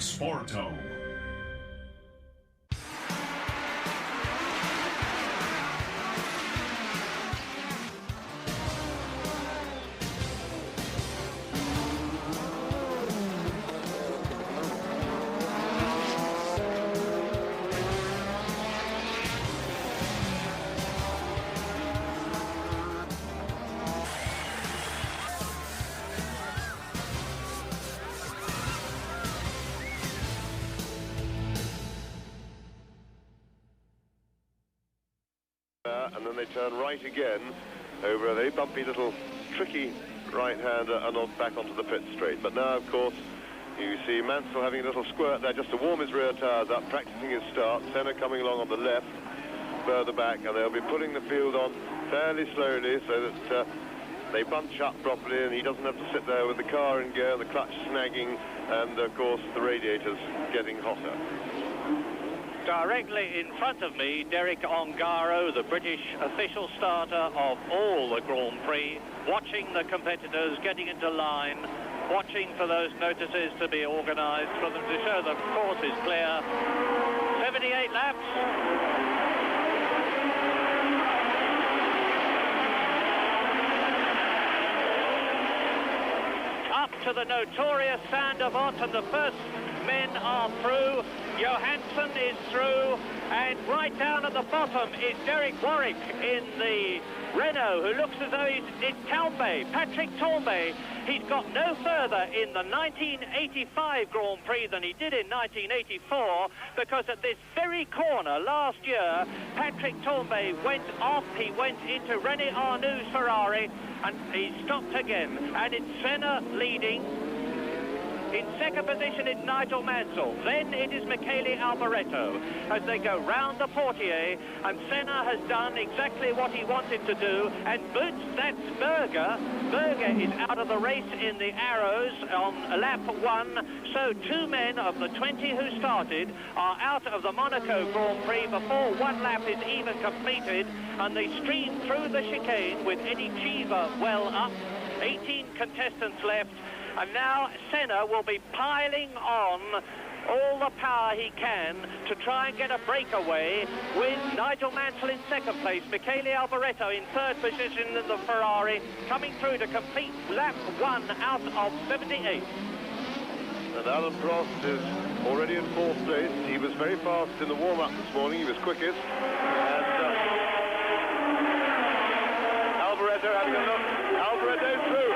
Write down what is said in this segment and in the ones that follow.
Sporto. And then they turn right again over a very bumpy little tricky right-hander and on back onto the pit straight. But now, of course, you see Mansell having a little squirt there just to warm his rear tyres up, practicing his start. Senna coming along on the left, further back, and they'll be putting the field on fairly slowly so that they bunch up properly and he doesn't have to sit there with the car in gear, the clutch snagging, and, of course, the radiators getting hotter. Directly in front of me, Derek Ongaro, the British official starter of all the Grand Prix, watching the competitors getting into line, watching for those notices to be organised for them to show the course is clear. 78 laps. Up to the notorious Sandavot, and the first men are through. Johansson is through, and right down at the bottom is Derek Warwick in the Renault, who looks as though he's in Tambay, Patrick Tambay. He's got no further in the 1985 Grand Prix than he did in 1984, because at this very corner last year, Patrick Tambay went off. He went into René Arnoux' Ferrari, and he stopped again. And it's Senna leading. In second position is Nigel Mansell. Then it is Michele Alboreto as they go round the portier, and Senna has done exactly what he wanted to do, and boots, that's Berger. Berger is out of the race in the Arrows on lap 1, so 2 men of the 20 who started are out of the Monaco Grand Prix before 1 lap is even completed, and they stream through the chicane with Eddie Cheever well up. 18 contestants left. And now Senna will be piling on all the power he can to try and get a breakaway, with Nigel Mansell in second place, Michele Alboreto in third position in the Ferrari, coming through to complete lap 1 out of 78. And Alan Prost is already in 4th place. He was very fast in the warm-up this morning. He was quickest. And Alboreto having a look. Alboreto through.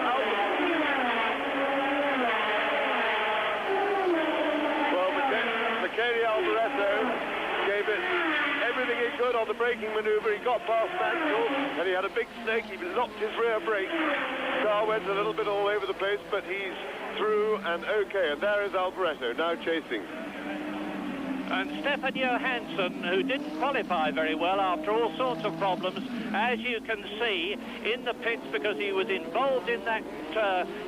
Michele Alboreto gave it everything he could on the braking manoeuvre. He got past Mansell, and he had a big snake. He locked his rear brake. Car went a little bit all over the place, but he's through and okay. And there is Alboreto now chasing. And Stefan Johansson, who didn't qualify very well after all sorts of problems, as you can see in the pits, because he was involved in that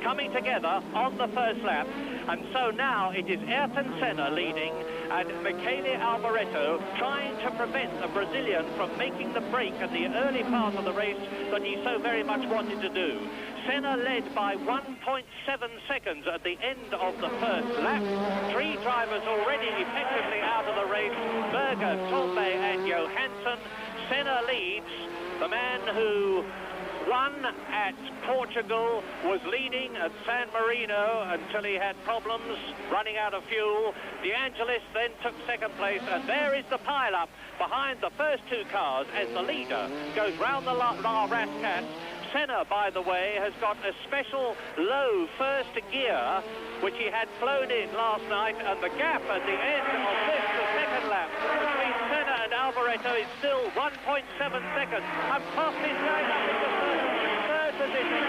coming together on the first lap. And so now it is Ayrton Senna leading, and Michele Alboreto trying to prevent the Brazilian from making the break at the early part of the race that he so very much wanted to do. Senna led by 1.7 seconds at the end of the first lap. 3 drivers already effectively out of the race: Berger, Tambay and Johansson. Senna leads. The man who won at Portugal was leading at San Marino until he had problems running out of fuel. De Angelis then took second place, and there is the pile-up behind the first 2 cars as the leader goes round the La Rascat. Senna, by the way, has got a special low first gear, which he had flown in last night, and the gap at the end of this, the second lap, between Senna and Alboreto is still 1.7 seconds. And Prost is going up into third position.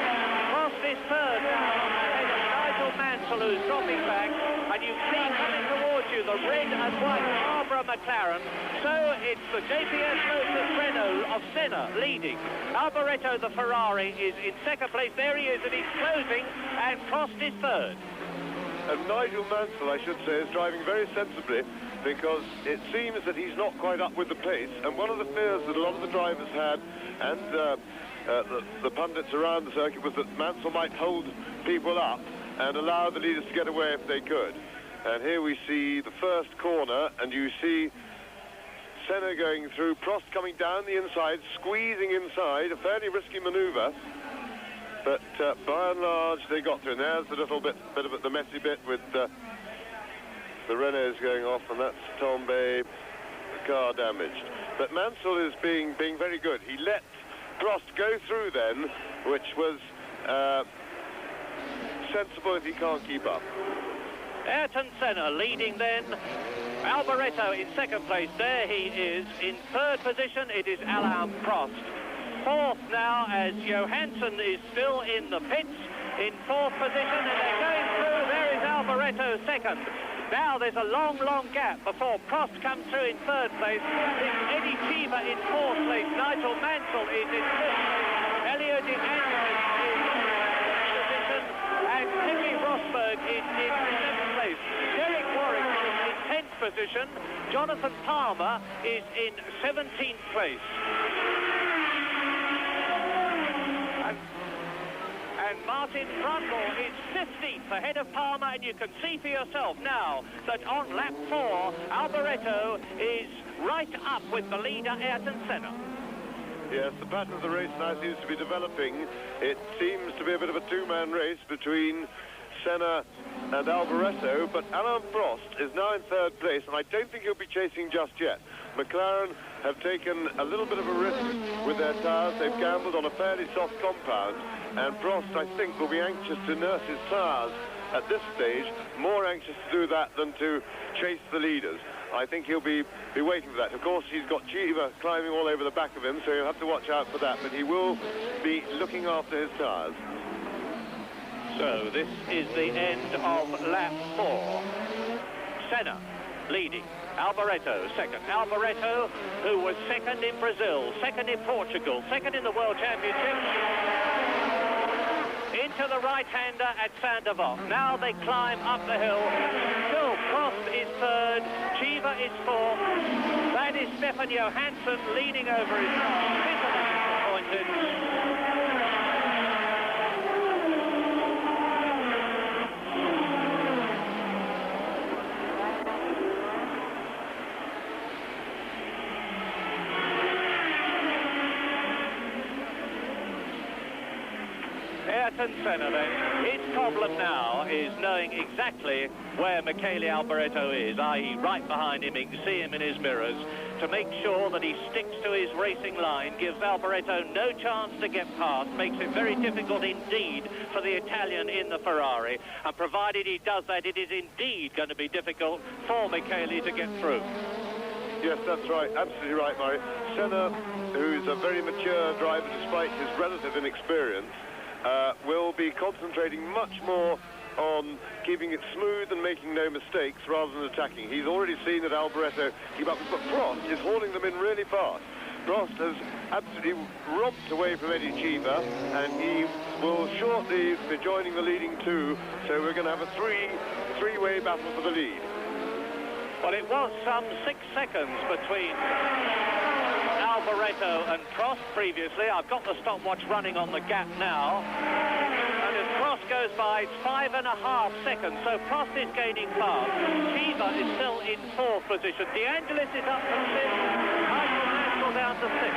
Prost is third now, ahead of Nigel Mansell, who's dropping back, and you see coming towards you the red and white Barbara McLaren. So it's the JPS Motors Renault of Senna leading. Alboreto, the Ferrari, is in second place. There he is, and he's closing, and Prost is third. And Nigel Mansell, I should say, is driving very sensibly, because it seems that he's not quite up with the pace. And one of the fears that a lot of the drivers had, and the pundits around the circuit, was that Mansell might hold people up and allow the leaders to get away if they could. And here we see the first corner, and you see Senna going through, Prost coming down the inside, squeezing inside, a fairly risky manoeuvre. But by and large, they got through. And there's the little bit of the messy bit with the Renaults going off, and that's Tombe, the car damaged. But Mansell is being very good. He let Prost go through then, which was sensible if he can't keep up. Ayrton Senna leading then. Alboreto in second place. There he is. In third position, it is Alain Prost. Fourth now, as Johansson is still in the pits in fourth position, and they're going through. There is Alboreto second. Now there's a long gap before Prost comes through in third place. It's Eddie Cheever in fourth place. Nigel Mansell is in fifth place. Elio Di Angelo is in sixth position, and Henry Rosberg is in seventh place. Derek Warwick is in 10th position. Jonathan Palmer is in 17th place. And Martin Brundle is 15th ahead of Palmer, and you can see for yourself now that on lap 4, Alboreto is right up with the leader, Ayrton Senna. Yes, the pattern of the race now seems to be developing. It seems to be a bit of a two-man race between Senna and Alboreto, but Alain Prost is now in third place, and I don't think he'll be chasing just yet. McLaren have taken a little bit of a risk with their tyres. They've gambled on a fairly soft compound, and Prost, I think, will be anxious to nurse his tyres at this stage, more anxious to do that than to chase the leaders. I think he'll be waiting for that. Of course, he's got Cheever climbing all over the back of him, so you'll have to watch out for that, but he will be looking after his tyres. So this is the end of lap 4. Senna leading. Alboreto second. Alboreto, who was second in Brazil, second in Portugal, second in the World Championship. Into the right-hander at Saint-Devant. Now they climb up the hill. Still, Prost is third. Cheever is fourth. That is Stefan Johansson leaning over his car. Bitterly disappointed. Ayrton Senna then, his problem now is knowing exactly where Michele Alboreto is, i.e. right behind him. You can see him in his mirrors. To make sure that he sticks to his racing line, gives Alboreto no chance to get past, makes it very difficult indeed for the Italian in the Ferrari. And provided he does that, it is indeed going to be difficult for Michele to get through. Yes, that's right. Absolutely right, Murray. Senna, who's a very mature driver despite his relative inexperience, will be concentrating much more on keeping it smooth and making no mistakes rather than attacking. He's already seen that Alboreto keep up, but Prost is hauling them in really fast. Prost has absolutely romped away from Eddie Cheever, and he will shortly be joining the leading two, so we're going to have a three-way battle for the lead. Well, it was some 6 seconds between Alboreto and Prost previously. I've got the stopwatch running on the gap now. And as Prost goes by, it's 5.5 seconds, so Prost is gaining fast. Cheever is still in fourth position. De Angelis is up to 5th. Nigel Mansell down to 6th.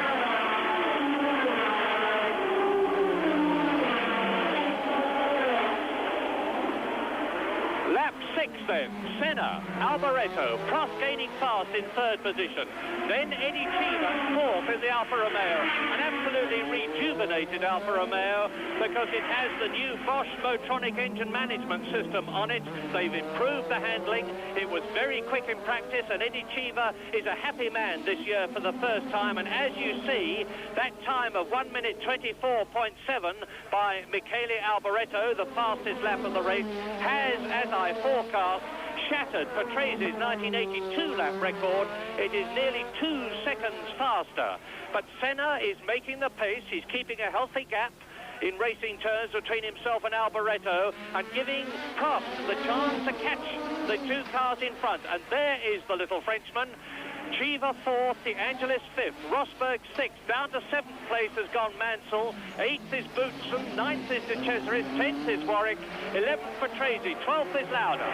Lap 6 then, Senna, Alboreto, Prost gaining fast in third position. Then Eddie Cheever, fourth in the Alfa Romeo. An absolutely rejuvenated Alfa Romeo because it has the new Bosch Motronic engine management system on it. They've improved the handling. It was very quick in practice, and Eddie Cheever is a happy man this year for the first time. And as you see, that time of 1 minute 24.7 by Michele Alboreto, the fastest lap of the race, has, as I forecast, shattered Patrese 1982 lap record. It is nearly 2 seconds faster. But Senna is making the pace. He's keeping a healthy gap in racing turns between himself and Alboreto, and giving Prost the chance to catch the two cars in front. And there is the little Frenchman. Cheever fourth, De Angelis fifth, Rosberg sixth, down to 7th place has gone Mansell, 8th is Boutsen, 9th is De Cesaris, 10th is Warwick, 11th Patrese, 12th is Lauda.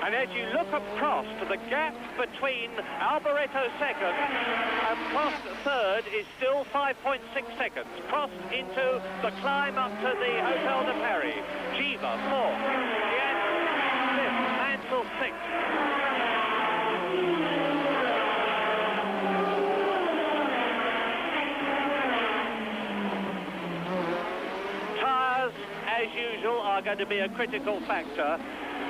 And as you look at Prost, the gap between Alboreto second and Prost third is still 5.6 seconds. Prost into the climb up to the Hotel de Paris. Giva fourth, Diaz fifth, Mansell sixth. Tyres, as usual, are going to be a critical factor.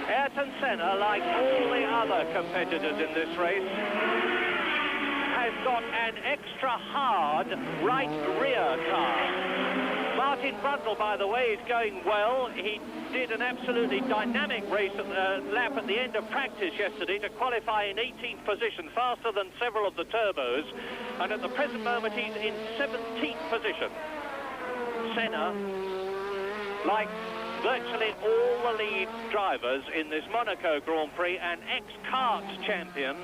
Ayrton Senna, like all the other competitors in this race, has got an extra hard right rear car. Martin Brundle, by the way, is going well. He did an absolutely dynamic race at the lap at the end of practice yesterday to qualify in 18th position, faster than several of the turbos. And at the present moment, he's in 17th position. Senna, like virtually all the lead drivers in this Monaco Grand Prix, an ex-karts champion,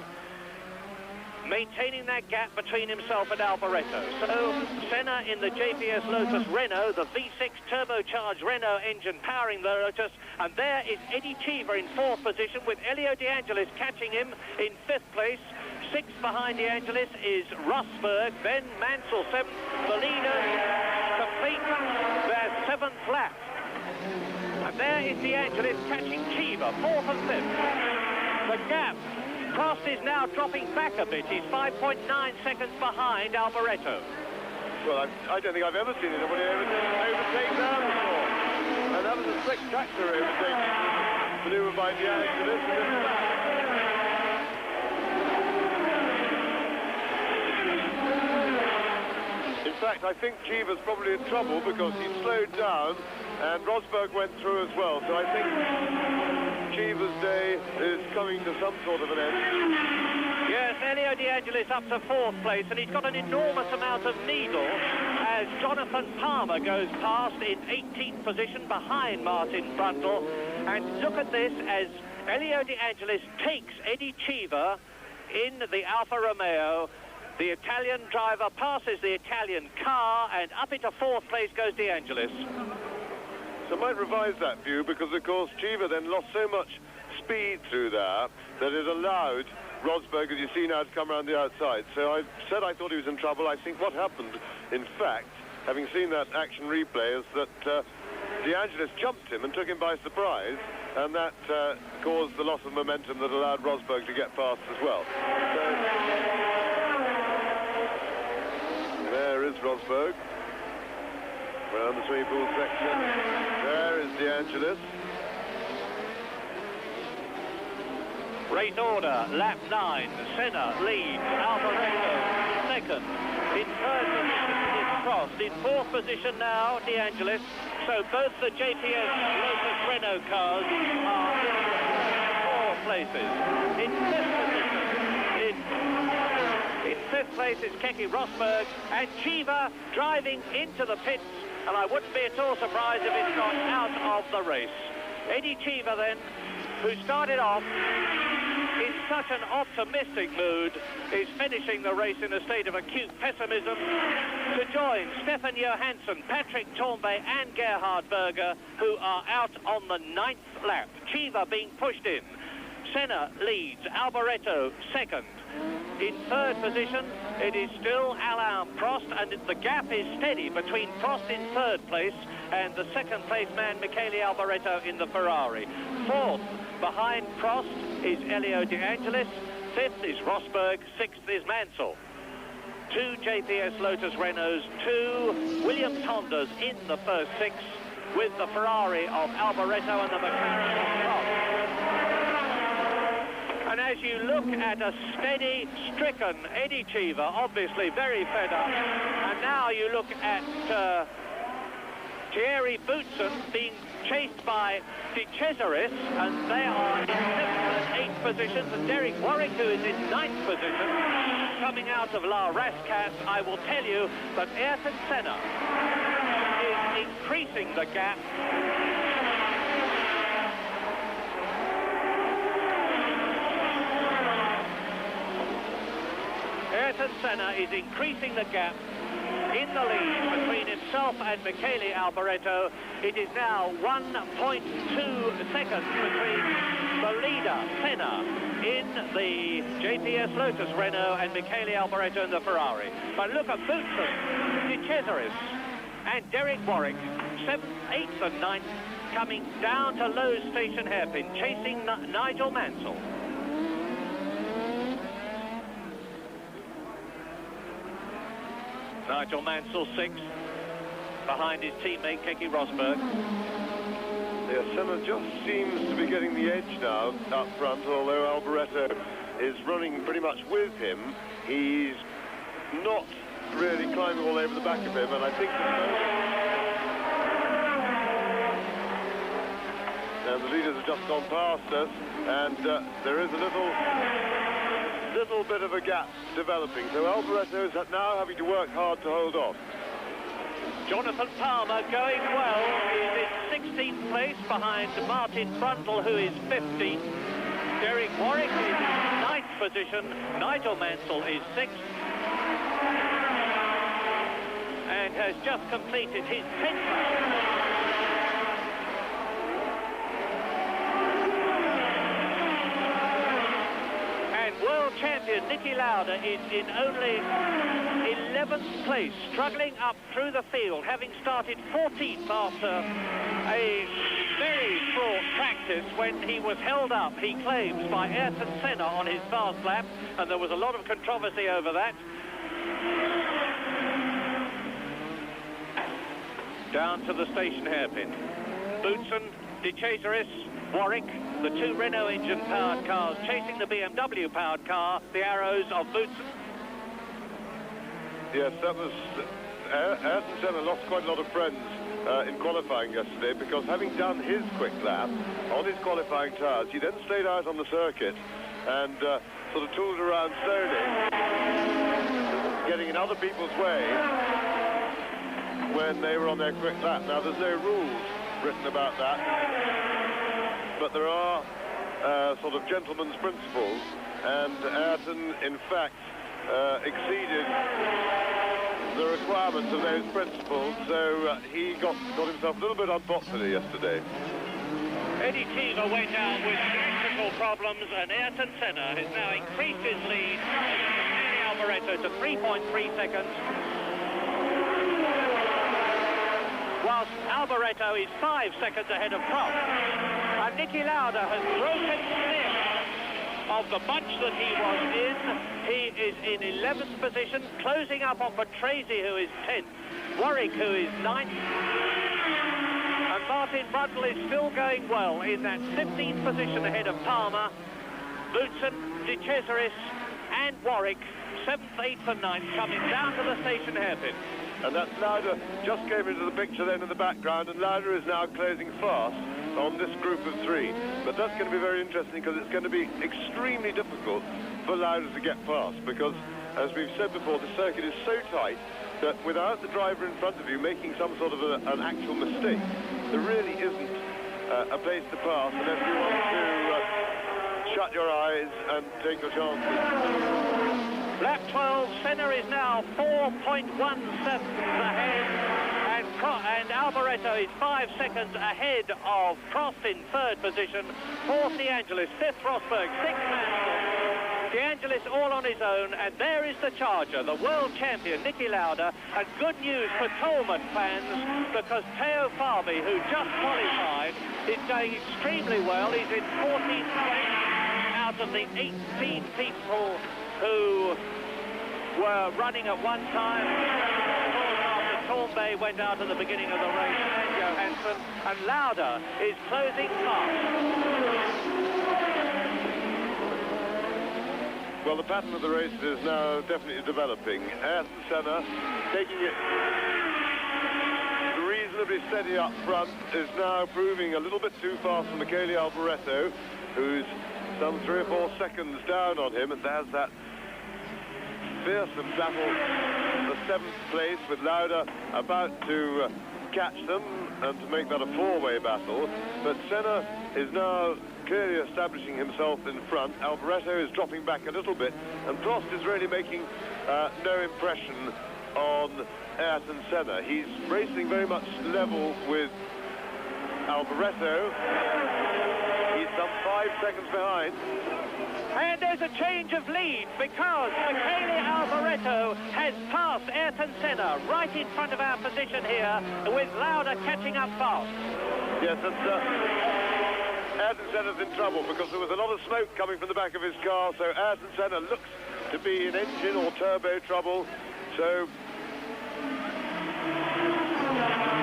maintaining that gap between himself and Alboreto. So Senna in the JPS Lotus Renault, the V6 turbocharged Renault engine powering the Lotus, and there is Eddie Cheever in fourth position with Elio De Angelis catching him in fifth place. Sixth behind De Angelis is Rosberg, then Mansell seventh. The leaders complete their seventh lap. And there is De Angelis catching Cheever, fourth and fifth. The gap, Prost is now dropping back a bit. He's 5.9 seconds behind Alboreto. Well, I don't think I've ever seen anybody overtake that before. And that was a spectacular overtaking manoeuvre by De Angelis. In fact, I think Cheever's probably in trouble because he slowed down and Rosberg went through as well. So I think Cheever's day is coming to some sort of an end. Yes, Elio De Angelis up to fourth place, and he's got an enormous amount of needle as Jonathan Palmer goes past in 18th position behind Martin Brundle. And look at this as Elio De Angelis takes Eddie Cheever in the Alfa Romeo. The Italian driver passes the Italian car, and up into fourth place goes De Angelis. So I might revise that view because, of course, Cheever then lost so much speed through there that it allowed Rosberg, as you see now, to come around the outside. So I said I thought he was in trouble. I think what happened, in fact, having seen that action replay, is that De Angelis jumped him and took him by surprise, and that caused the loss of momentum that allowed Rosberg to get past as well. There is Rosberg around the swimming pool section. There is De Angelis. Race order, lap 9. Senna leads, Alboreto second. In third position is Prost. In fourth position now, De Angelis. So both the JPS Lotus Renault cars are in four places. In fifth position in fifth place is Keke Rosberg, and Cheever driving into the pits, and I wouldn't be at all surprised if it's gone out of the race. Eddie Cheever then, who started off in such an optimistic mood, is finishing the race in a state of acute pessimism to join Stefan Johansson, Patrick Tambay and Gerhard Berger, who are out on the 9th lap. Cheever being pushed in. Senna leads, Alboreto second. In third position, it is still Alain Prost, and the gap is steady between Prost in third place and the second place man, Michele Alboreto, in the Ferrari. Fourth, behind Prost, is Elio De Angelis. Fifth is Rosberg. Sixth is Mansell. 2 JPS Lotus Renaults, 2 Williams Hondas in the first 6, with the Ferrari of Alboreto and the McLaren of Prost. And as you look at a steady, stricken Eddie Cheever, obviously very fed up, and now you look at Thierry Boutsen being chased by De Cesaris, and they are in 7th and 8th positions, and Derek Warwick, who is in 9th position, coming out of La Rascasse. I will tell you that Ayrton Senna is increasing the gap. Ayrton Senna is increasing the gap in the lead between himself and Michele Alboreto. It is now 1.2 seconds between the leader, Senna, in the JPS Lotus Renault and Michele Alboreto in the Ferrari. But look at Boutsen, De Cesaris and Derek Warwick, 7th, 8th and 9th, coming down to Lowe's Station hairpin, chasing Nigel Mansell. Nigel Mansell 6th, behind his teammate Keke Rosberg. Yeah, Senna just seems to be getting the edge now up front, although Alboreto is running pretty much with him. He's not really climbing all over the back of him, and I think and the leaders have just gone past us, and there is a little bit of a gap developing. So Alboreto is now having to work hard to hold off. Jonathan Palmer going well. He's in 16th place behind Martin Brundle, who is 15th. Derek Warwick is in 9th position. Nigel Mansell is 6th. And has just completed his 10th lap. World champion Niki Lauda is in only 11th place, struggling up through the field, having started 14th after a very fraught practice when he was held up, he claims, by Ayrton Senna on his fast lap, and there was a lot of controversy over that. Down to the station hairpin. Boutsen, De Cesaris, Warwick, the two Renault engine-powered cars chasing the BMW-powered car, the arrows of Boutsen. Yes, that was... Ayrton Senna lost quite a lot of friends in qualifying yesterday, because having done his quick lap on his qualifying tyres, he then stayed out on the circuit and sort of tooled around slowly, getting in other people's way when they were on their quick lap. Now, there's no rules written about that, but there are sort of gentleman's principles, and Ayrton, in fact, exceeded the requirements of those principles, so he got himself a little bit unpopular yesterday. Eddie Cheever went out with electrical problems, and Ayrton Senna has now increased his lead over Alboreto to 3.3 seconds. Whilst Alboreto is 5 seconds ahead of Prost. And Niki Lauda has broken clear of the bunch that he was in. He is in 11th position, closing up on Patrese, who is 10th. Warwick, who is 9th. And Martin Brundle is still going well in that 15th position ahead of Palmer. Boutsen, De Cesaris and Warwick, 7th, 8th and 9th, coming down to the station hairpin. And that's Lauda just came into the picture then in the background, and Lauda is now closing fast on this group of 3. But that's going to be very interesting, because it's going to be extremely difficult for Lauda to get past, because, as we've said before, the circuit is so tight that without the driver in front of you making some sort of an actual mistake, there really isn't a place to pass unless you want to shut your eyes and take your chances. Lap 12, Senna is now 4.17 ahead, and Alboreto is 5 seconds ahead of Prost in 3rd position, 4th De Angelis, 5th Rosberg, 6th Mansell. De Angelis all on his own, and there is the charger, the world champion Niki Lauda, and good news for Tolman fans, because Teo Fabi, who just qualified, is going extremely well. He's in 14th place out of the 18 people who were running at one time. After Torbay went out at the beginning of the race, and Johansson, and Lauda is closing fast. Well, the pattern of the race is now definitely developing. Ayrton Senna taking it reasonably steady up front, is now proving a little bit too fast for Michele Alboreto, who's some 3 or 4 seconds down on him, and there's that fearsome battle, the 7th place, with Lauda about to catch them and to make that a 4-way battle. But Senna is now clearly establishing himself in front. Alboreto is dropping back a little bit, and Prost is really making no impression on Ayrton Senna. He's racing very much level with Alboreto. He's some 5 seconds behind. And there's a change of lead because Michele Alboreto has passed Ayrton Senna right in front of our position here, with Lauda catching up fast. Yes, and Ayrton Senna's in trouble because there was a lot of smoke coming from the back of his car, so Ayrton Senna looks to be in engine or turbo trouble. So,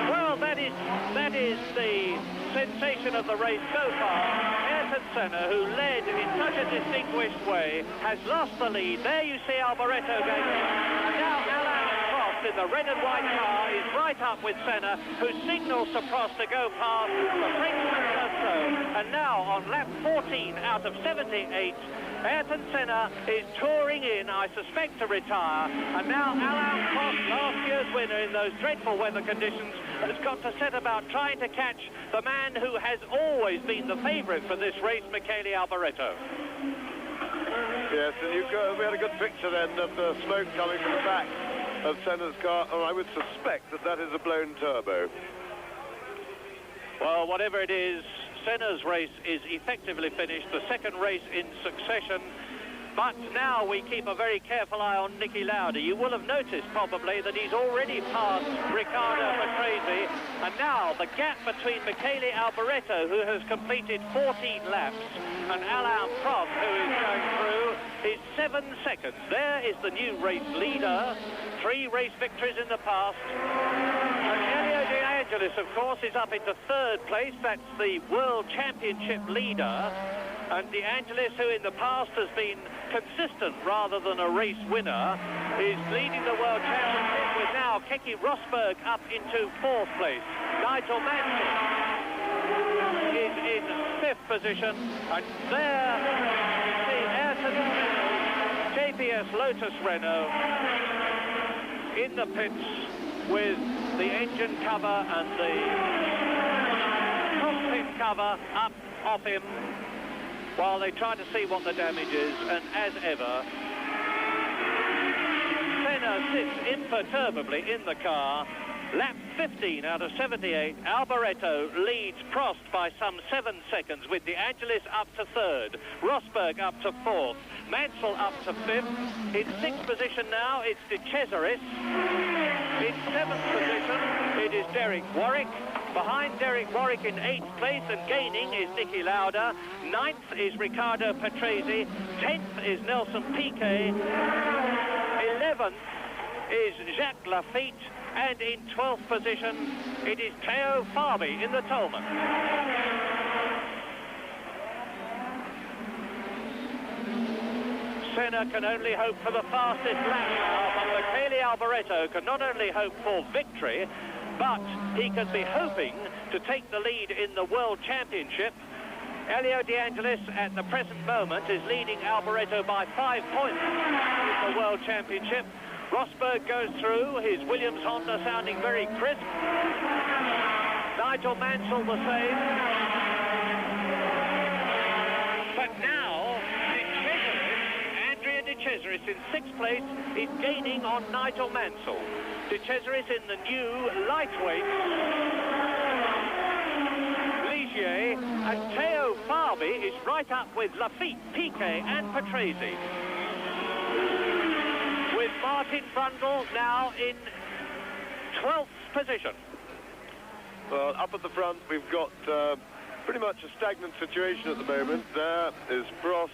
well, that is the sensation of the race so far. Ayrton Senna, who led in such a distinguished way, has lost the lead. There you see Alboreto going in. And now Alain Prost in the red and white car is right up with Senna, who signals to Prost to go past. The Frenchman does so. And now on lap 14 out of 78, Ayrton Senna is touring in, I suspect, to retire. And now Alain Prost, last year's winner in those dreadful weather conditions, has got to set about trying to catch the man who has always been the favourite for this race, Michele Alboreto. Yes, and we had a good picture then of the smoke coming from the back of Senna's car. Oh, I would suspect that is a blown turbo. Well, whatever it is, Senna's race is effectively finished, the second race in succession. But now we keep a very careful eye on Niki Lauda. You will have noticed probably that he's already passed Riccardo Patrese, and now the gap between Michele Alboreto, who has completed 14 laps, and Alain Prost, who is going through, is 7 seconds. There is the new race leader, 3 race victories in the past. And Elio De Angelis, of course, is up into 3rd place. That's the World Championship leader. And De Angelis, who in the past has been consistent rather than a race winner, is leading the World Championship, with now Keke Rosberg up into 4th place. Nigel Mansell is in 5th position. And there you see Ayrton Senna, JPS Lotus Renault, in the pits with the engine cover and the cockpit cover up off him, while they try to see what the damage is. And as ever, Senna sits imperturbably in the car. Lap 15 out of 78, Alboreto leads Prost by some 7 seconds, with De Angelis up to 3rd, Rosberg up to 4th, Mansell up to 5th. In 6th position now, it's De Cesaris. In 7th position, it is Derek Warwick. Behind Derek Warwick in 8th place and gaining is Niki Lauda. 9th is Riccardo Patrese. 10th is Nelson Piquet. 11th is Jacques Lafitte. And in 12th position, it is Theo Fabi in the Tolman. Senna can only hope for the fastest lap now, but Michele Alboreto can not only hope for victory, but he can be hoping to take the lead in the World Championship. Elio De Angelis at the present moment is leading Alboreto by 5 points in the World Championship. Rosberg goes through, his Williams Honda sounding very crisp. Nigel Mansell the same. But now, De Cesaris in 6th place is gaining on Nigel Mansell. De Cesaris in the new lightweight Ligier, and Theo Fabi is right up with Lafitte, Piquet and Patrese. With Martin Brundle now in 12th position. Well, up at the front we've got pretty much a stagnant situation at the moment. There is Prost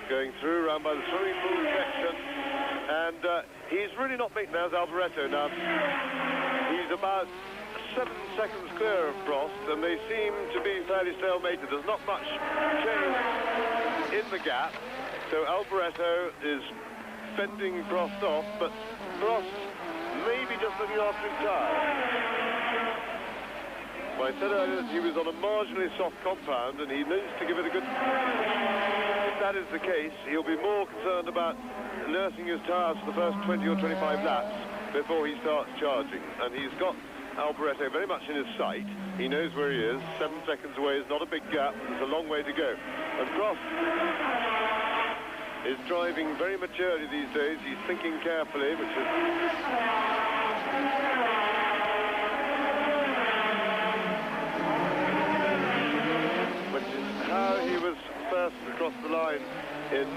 going through around by the swimming pool section, and he's really not making as Alboreto now. He's about 7 seconds clear of Prost, and they seem to be fairly stalemated. There's not much change in the gap, so Alboreto is fending Prost off, but Prost may be just looking after his tyre. Well, I said earlier that he was on a marginally soft compound, and he needs to give it a good... If that is the case, he'll be more concerned about nursing his tyres for the first 20 or 25 laps before he starts charging. And he's got Alboreto very much in his sight. He knows where he is. 7 seconds away is not a big gap. There's a long way to go. And Prost is driving very maturely these days. He's thinking carefully, which is how he was first across the line in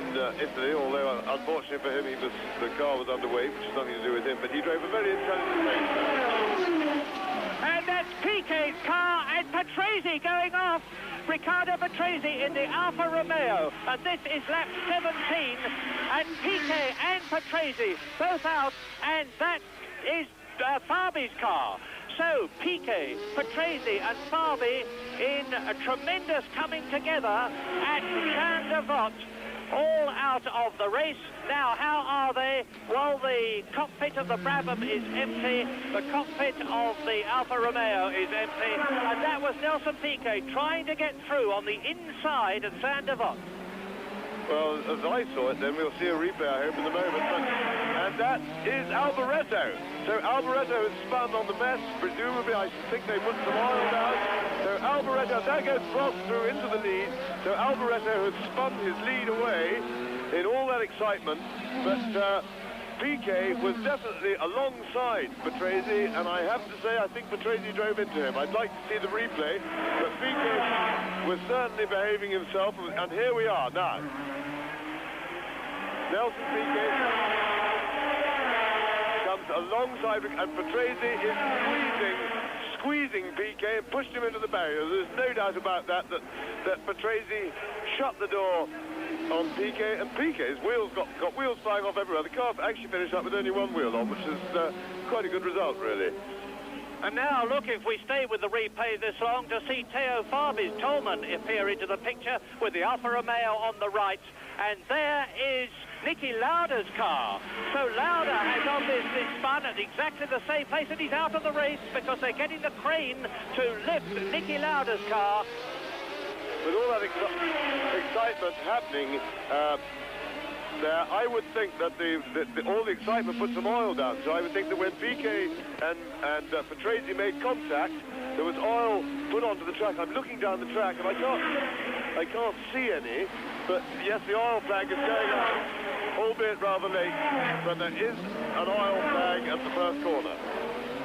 Italy, although unfortunately for him the car was underweight, which has nothing to do with him, but he drove a very intelligent race. And that's Piquet's car and Patrese going off. Riccardo Patrese in the Alfa Romeo, and this is lap 17, and Piquet and Patrese both out, and that is Fabi's car. So Piquet, Patrese and Fabi in a tremendous coming together at Saint-Devote, all out of the race. Now, how are they? Well, the cockpit of the Brabham is empty, the cockpit of the Alfa Romeo is empty, and that was Nelson Piquet trying to get through on the inside at Saint-Devote. Well, as I saw it, then we'll see a replay, I hope, in a moment. And that is Alboreto. So Alboreto has spun on the mess. Presumably, I think they put some oil down. So Alboreto, there goes Prost through into the lead. So Alboreto has spun his lead away in all that excitement. But Piquet was definitely alongside Patrese, and I have to say, I think Patrese drove into him. I'd like to see the replay, but Piquet was certainly behaving himself, and here we are now. Nelson Piquet comes alongside, and Patrese is squeezing Piquet and pushed him into the barrier. There's no doubt about that Patrese shut the door on Piquet, and Piquet's wheels got wheels flying off everywhere. The car actually finished up with only one wheel on, which is quite a good result, really. And now, look, if we stay with the replay this long, to see Teo Fabi's Tolman appear into the picture with the Alfa Romeo on the right, and there is Niki Lauda's car. So Lauda has obviously spun at exactly the same place, and he's out of the race because they're getting the crane to lift Niki Lauda's car. With all that excitement happening there, I would think that all the excitement put some oil down. So I would think that when Piquet and Patrese made contact, there was oil put onto the track. I'm looking down the track, and I can't see any. But yes, the oil flag is going out, albeit rather late. But there is an oil flag at the first corner.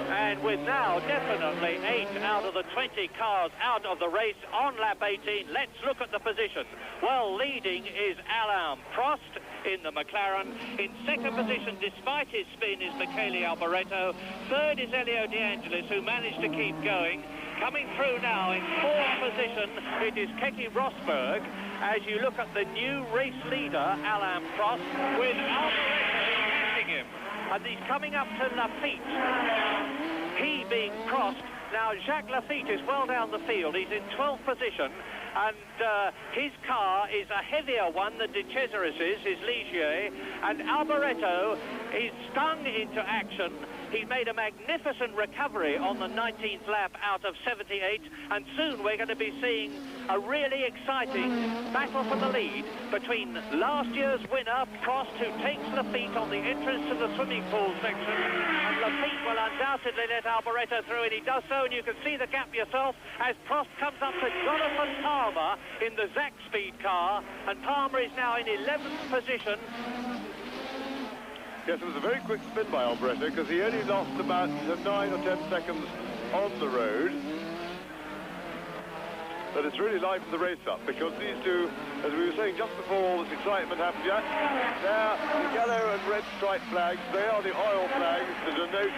And with now definitely 8 out of the 20 cars out of the race on lap 18, let's look at the position. Well, leading is Alain Prost in the McLaren. In second position, despite his spin, is Michele Alboreto. Third is Elio De Angelis, who managed to keep going. Coming through now in fourth position, it is Keke Rosberg. As you look at the new race leader, Alain Prost, with Alboreto leading him. And he's coming up to Lafitte. He being Prost. Now, Jacques Lafitte is well down the field. He's in 12th position, and his car is a heavier one than De Cesaris's, his Ligier, and Alboreto is stung into action. He made a magnificent recovery on the 19th lap out of 78, and soon we're going to be seeing a really exciting battle for the lead between last year's winner, Prost, who takes Lafitte on the entrance to the swimming pool section, and Lafitte will undoubtedly let Alboreto through, and he does so, and you can see the gap yourself as Prost comes up to Jonathan Palmer in the Zach Speed car, and Palmer is now in 11th position. Yes, it was a very quick spin by Alboreto, because he only lost about 9 or 10 seconds on the road. But it's really livened the race up, because these two, as we were saying just before all this excitement happened, they're the yellow and red stripe flags. They are the oil flags to denote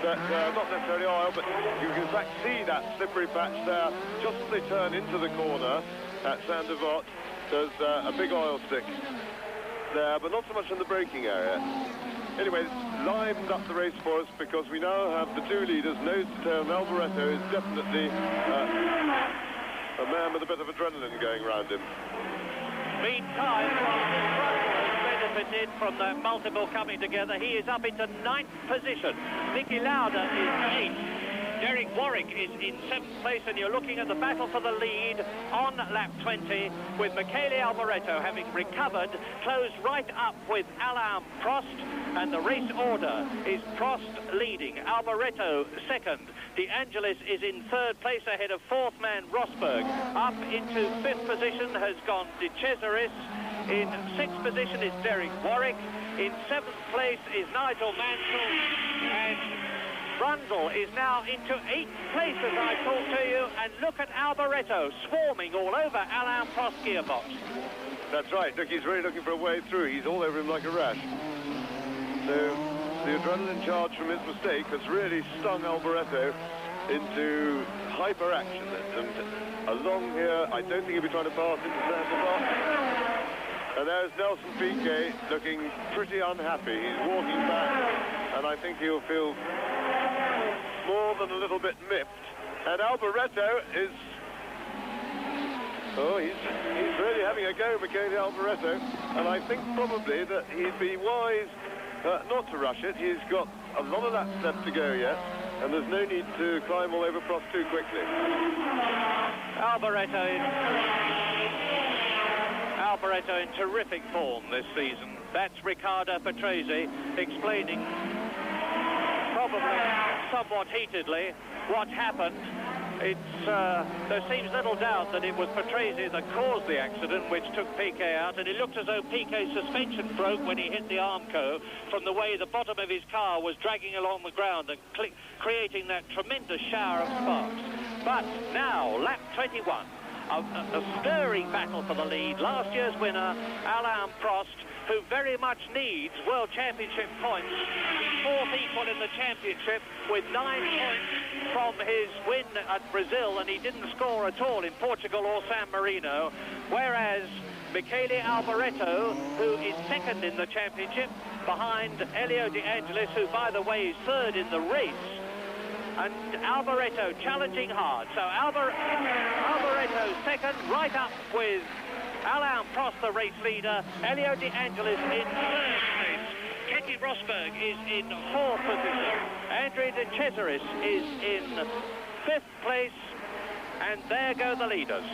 that, not necessarily oil, but you can in fact see that slippery patch there just as they turn into the corner at Saint-Devote. There's a big oil stick there, but not so much in the braking area. Anyway, it's livened up the race for us, because we now have the two leaders nose to tail, and Alboreto is definitely a man with a bit of adrenaline going around him. Meantime, has benefited from the multiple coming together. He is up into 9th position. Niki Lauda is 8th. Derek Warwick is in 7th place, and you're looking at the battle for the lead on lap 20, with Michele Alboreto having recovered, closed right up with Alain Prost, and the race order is Prost leading, Alboreto second, De Angelis is in 3rd place ahead of 4th man Rosberg. Up into 5th position has gone De Cesaris. In 6th position is Derek Warwick. In 7th place is Nigel Mansell. And Brundle is now into 8th place as I talk to you. And look at Alboreto swarming all over Alain Prost gearbox. That's right. Look, he's really looking for a way through. He's all over him like a rash. So the adrenaline charge from his mistake has really stung Alboreto into hyperaction. And along here, I don't think he'll be trying to pass into Sandra. And there's Nelson Piquet looking pretty unhappy. He's walking back, and I think he'll feel more than a little bit miffed. And Alboreto is... Oh, he's really having a go, Michele Alboreto. And I think probably that he'd be wise not to rush it. He's got a lot of laps left to go yet, and there's no need to climb all over Prost too quickly. Alboreto in terrific form this season. That's Riccardo Patrese explaining, probably somewhat heatedly, what happened. There seems little doubt that it was Patrese that caused the accident, which took Piquet out, and it looked as though Piquet's suspension broke when he hit the Armco from the way the bottom of his car was dragging along the ground and creating that tremendous shower of sparks. But now, lap 21. A stirring battle for the lead. Last year's winner, Alain Prost, who very much needs World Championship points. He's 4th equal in the championship with 9 points from his win at Brazil, and he didn't score at all in Portugal or San Marino. Whereas Michele Alboreto, who is 2nd in the championship, behind Elio De Angelis, who, by the way, is 3rd in the race. And Alboreto challenging hard. So Alboreto 2nd, right up with Alain Prost, the race leader. Elio De Angelis in 3rd place. Keke Rosberg is in 4th position. Andre De Cesaris is in 5th place. And there go the leaders.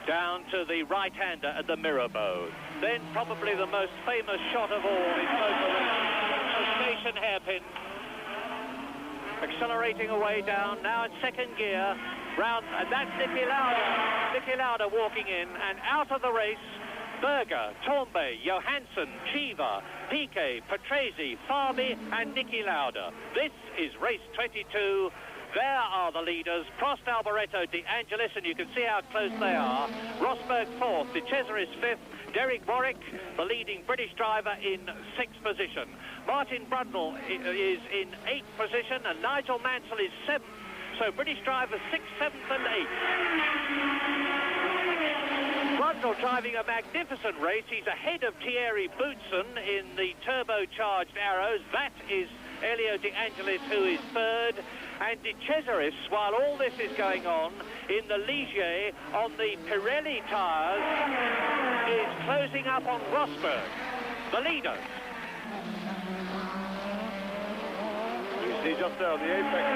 Down to the right-hander at the Mirabeau. Then probably the most famous shot of all in motor racing, the station hairpin. Accelerating away down, now in 2nd gear. Round, and that's Niki Lauda. Niki Lauda walking in, and out of the race, Berger, Torbay, Johansson, Chiva, Piquet, Patrese, Fabi, and Niki Lauda. This is race 22. There are the leaders, Prost, Alboreto, De Angelis, and you can see how close they are. Rosberg 4th, De Cesaris 5th, Derek Warwick, the leading British driver, in 6th position. Martin Brundle is in 8th position, and Nigel Mansell is 7th. So British drivers 6th, 7th, and 8th. Brundle driving a magnificent race. He's ahead of Thierry Boutsen in the turbocharged Arrows. That is Elio De Angelis, who is 3rd. And De Cesaris, while all this is going on, in the Ligier on the Pirelli tyres, is closing up on Rosberg, the leaders. You see just down the apex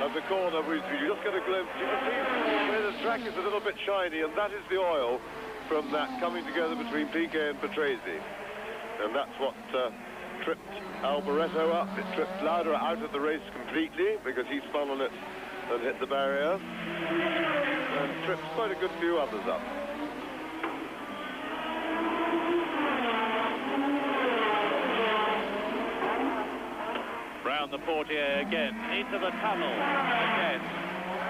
of the corner, you just get a glimpse. You can see where the track is a little bit shiny, and that is the oil from that coming together between Piquet and Patrese. And that's what tripped Alboreto up. It tripped Lauda out of the race completely because he spun on it and hit the barrier, and tripped quite a good few others up. Round the portiere again, into the tunnel again.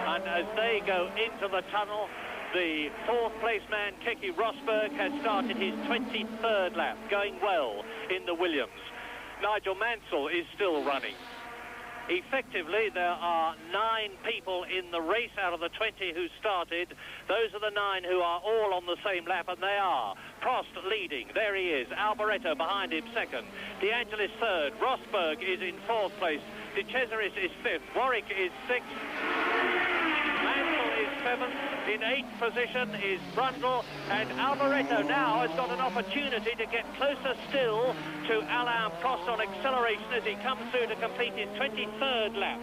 And as they go into the tunnel, the 4th place man, Keke Rosberg, has started his 23rd lap, going well in the Williams. Nigel Mansell is still running. Effectively, there are 9 people in the race out of the 20 who started. Those are the 9 who are all on the same lap, and they are Prost leading. There he is. Alboreto behind him 2nd. De Angelis 3rd. Rosberg is in 4th place. De Cesaris is 5th. Warwick is 6th. Mansell is 7th. In 8th position is Brundle, and Alboreto now has got an opportunity to get closer still to Alain Prost on acceleration as he comes through to complete his 23rd lap.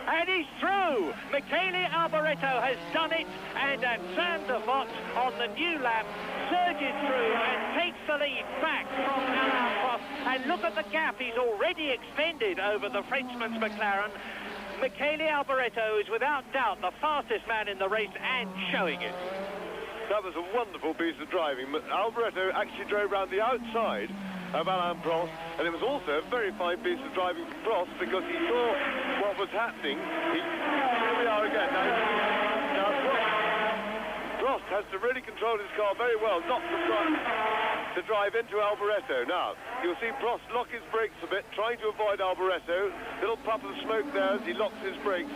And he's through! Michele Alboreto has done it, and at Zandvoort on the new lap surges through and takes the lead back from Alain Prost, and look at the gap he's already extended over the Frenchman's McLaren. Michele Alboreto is without doubt the fastest man in the race and showing it. That was a wonderful piece of driving. Alboreto actually drove around the outside of Alain Prost, and it was also a very fine piece of driving from Prost because he saw what was happening. Here we are again. Now Prost has to really control his car very well, not to drive into Alboreto. Now, you'll see Prost lock his brakes a bit, trying to avoid Alboreto. Little puff of smoke there as he locks his brakes,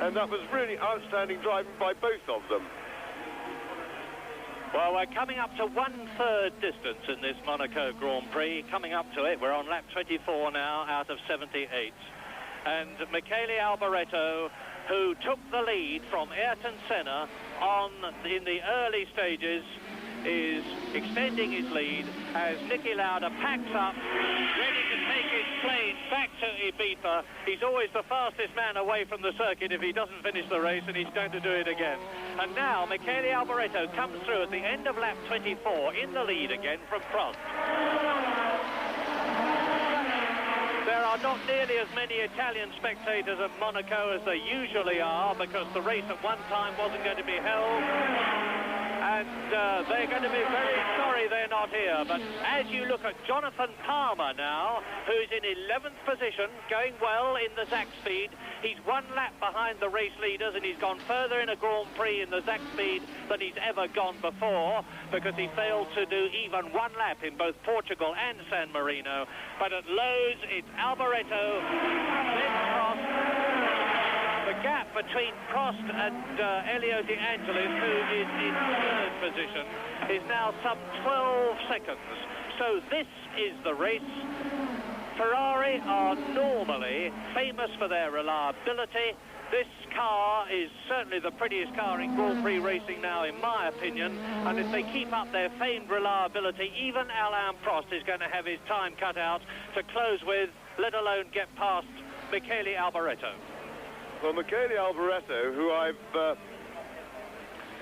and that was really outstanding driving by both of them. Well, we're coming up to 1/3 distance in this Monaco Grand Prix. Coming up to it, we're on lap 24 now out of 78. And Michele Alboreto, who took the lead from Ayrton Senna in the early stages, is extending his lead as Niki Lauda packs up, ready to take his plane back to Ibiza. He's always the fastest man away from the circuit if he doesn't finish the race, and he's going to do it again. And now Michele Alboreto comes through at the end of lap 24 in the lead again from Prost. There are not nearly as many Italian spectators at Monaco as there usually are, because the race at one time wasn't going to be held. And they're going to be very sorry they're not here. But as you look at Jonathan Palmer now, who's in 11th position, going well in the Zak Speed. He's 1 lap behind the race leaders, and he's gone further in a Grand Prix in the Zak Speed than he's ever gone before, because he failed to do even 1 lap in both Portugal and San Marino. But at Lowe's, it's Alboreto, then Prost. The gap between Prost and Elio De Angelis, who is in 3rd position, is now some 12 seconds. So this is the race. Ferrari are normally famous for their reliability. This car is certainly the prettiest car in Grand Prix racing now, in my opinion. And if they keep up their famed reliability, even Alain Prost is going to have his time cut out to close with, let alone get past Michele Alboreto. Well, Michele Alboreto, who I've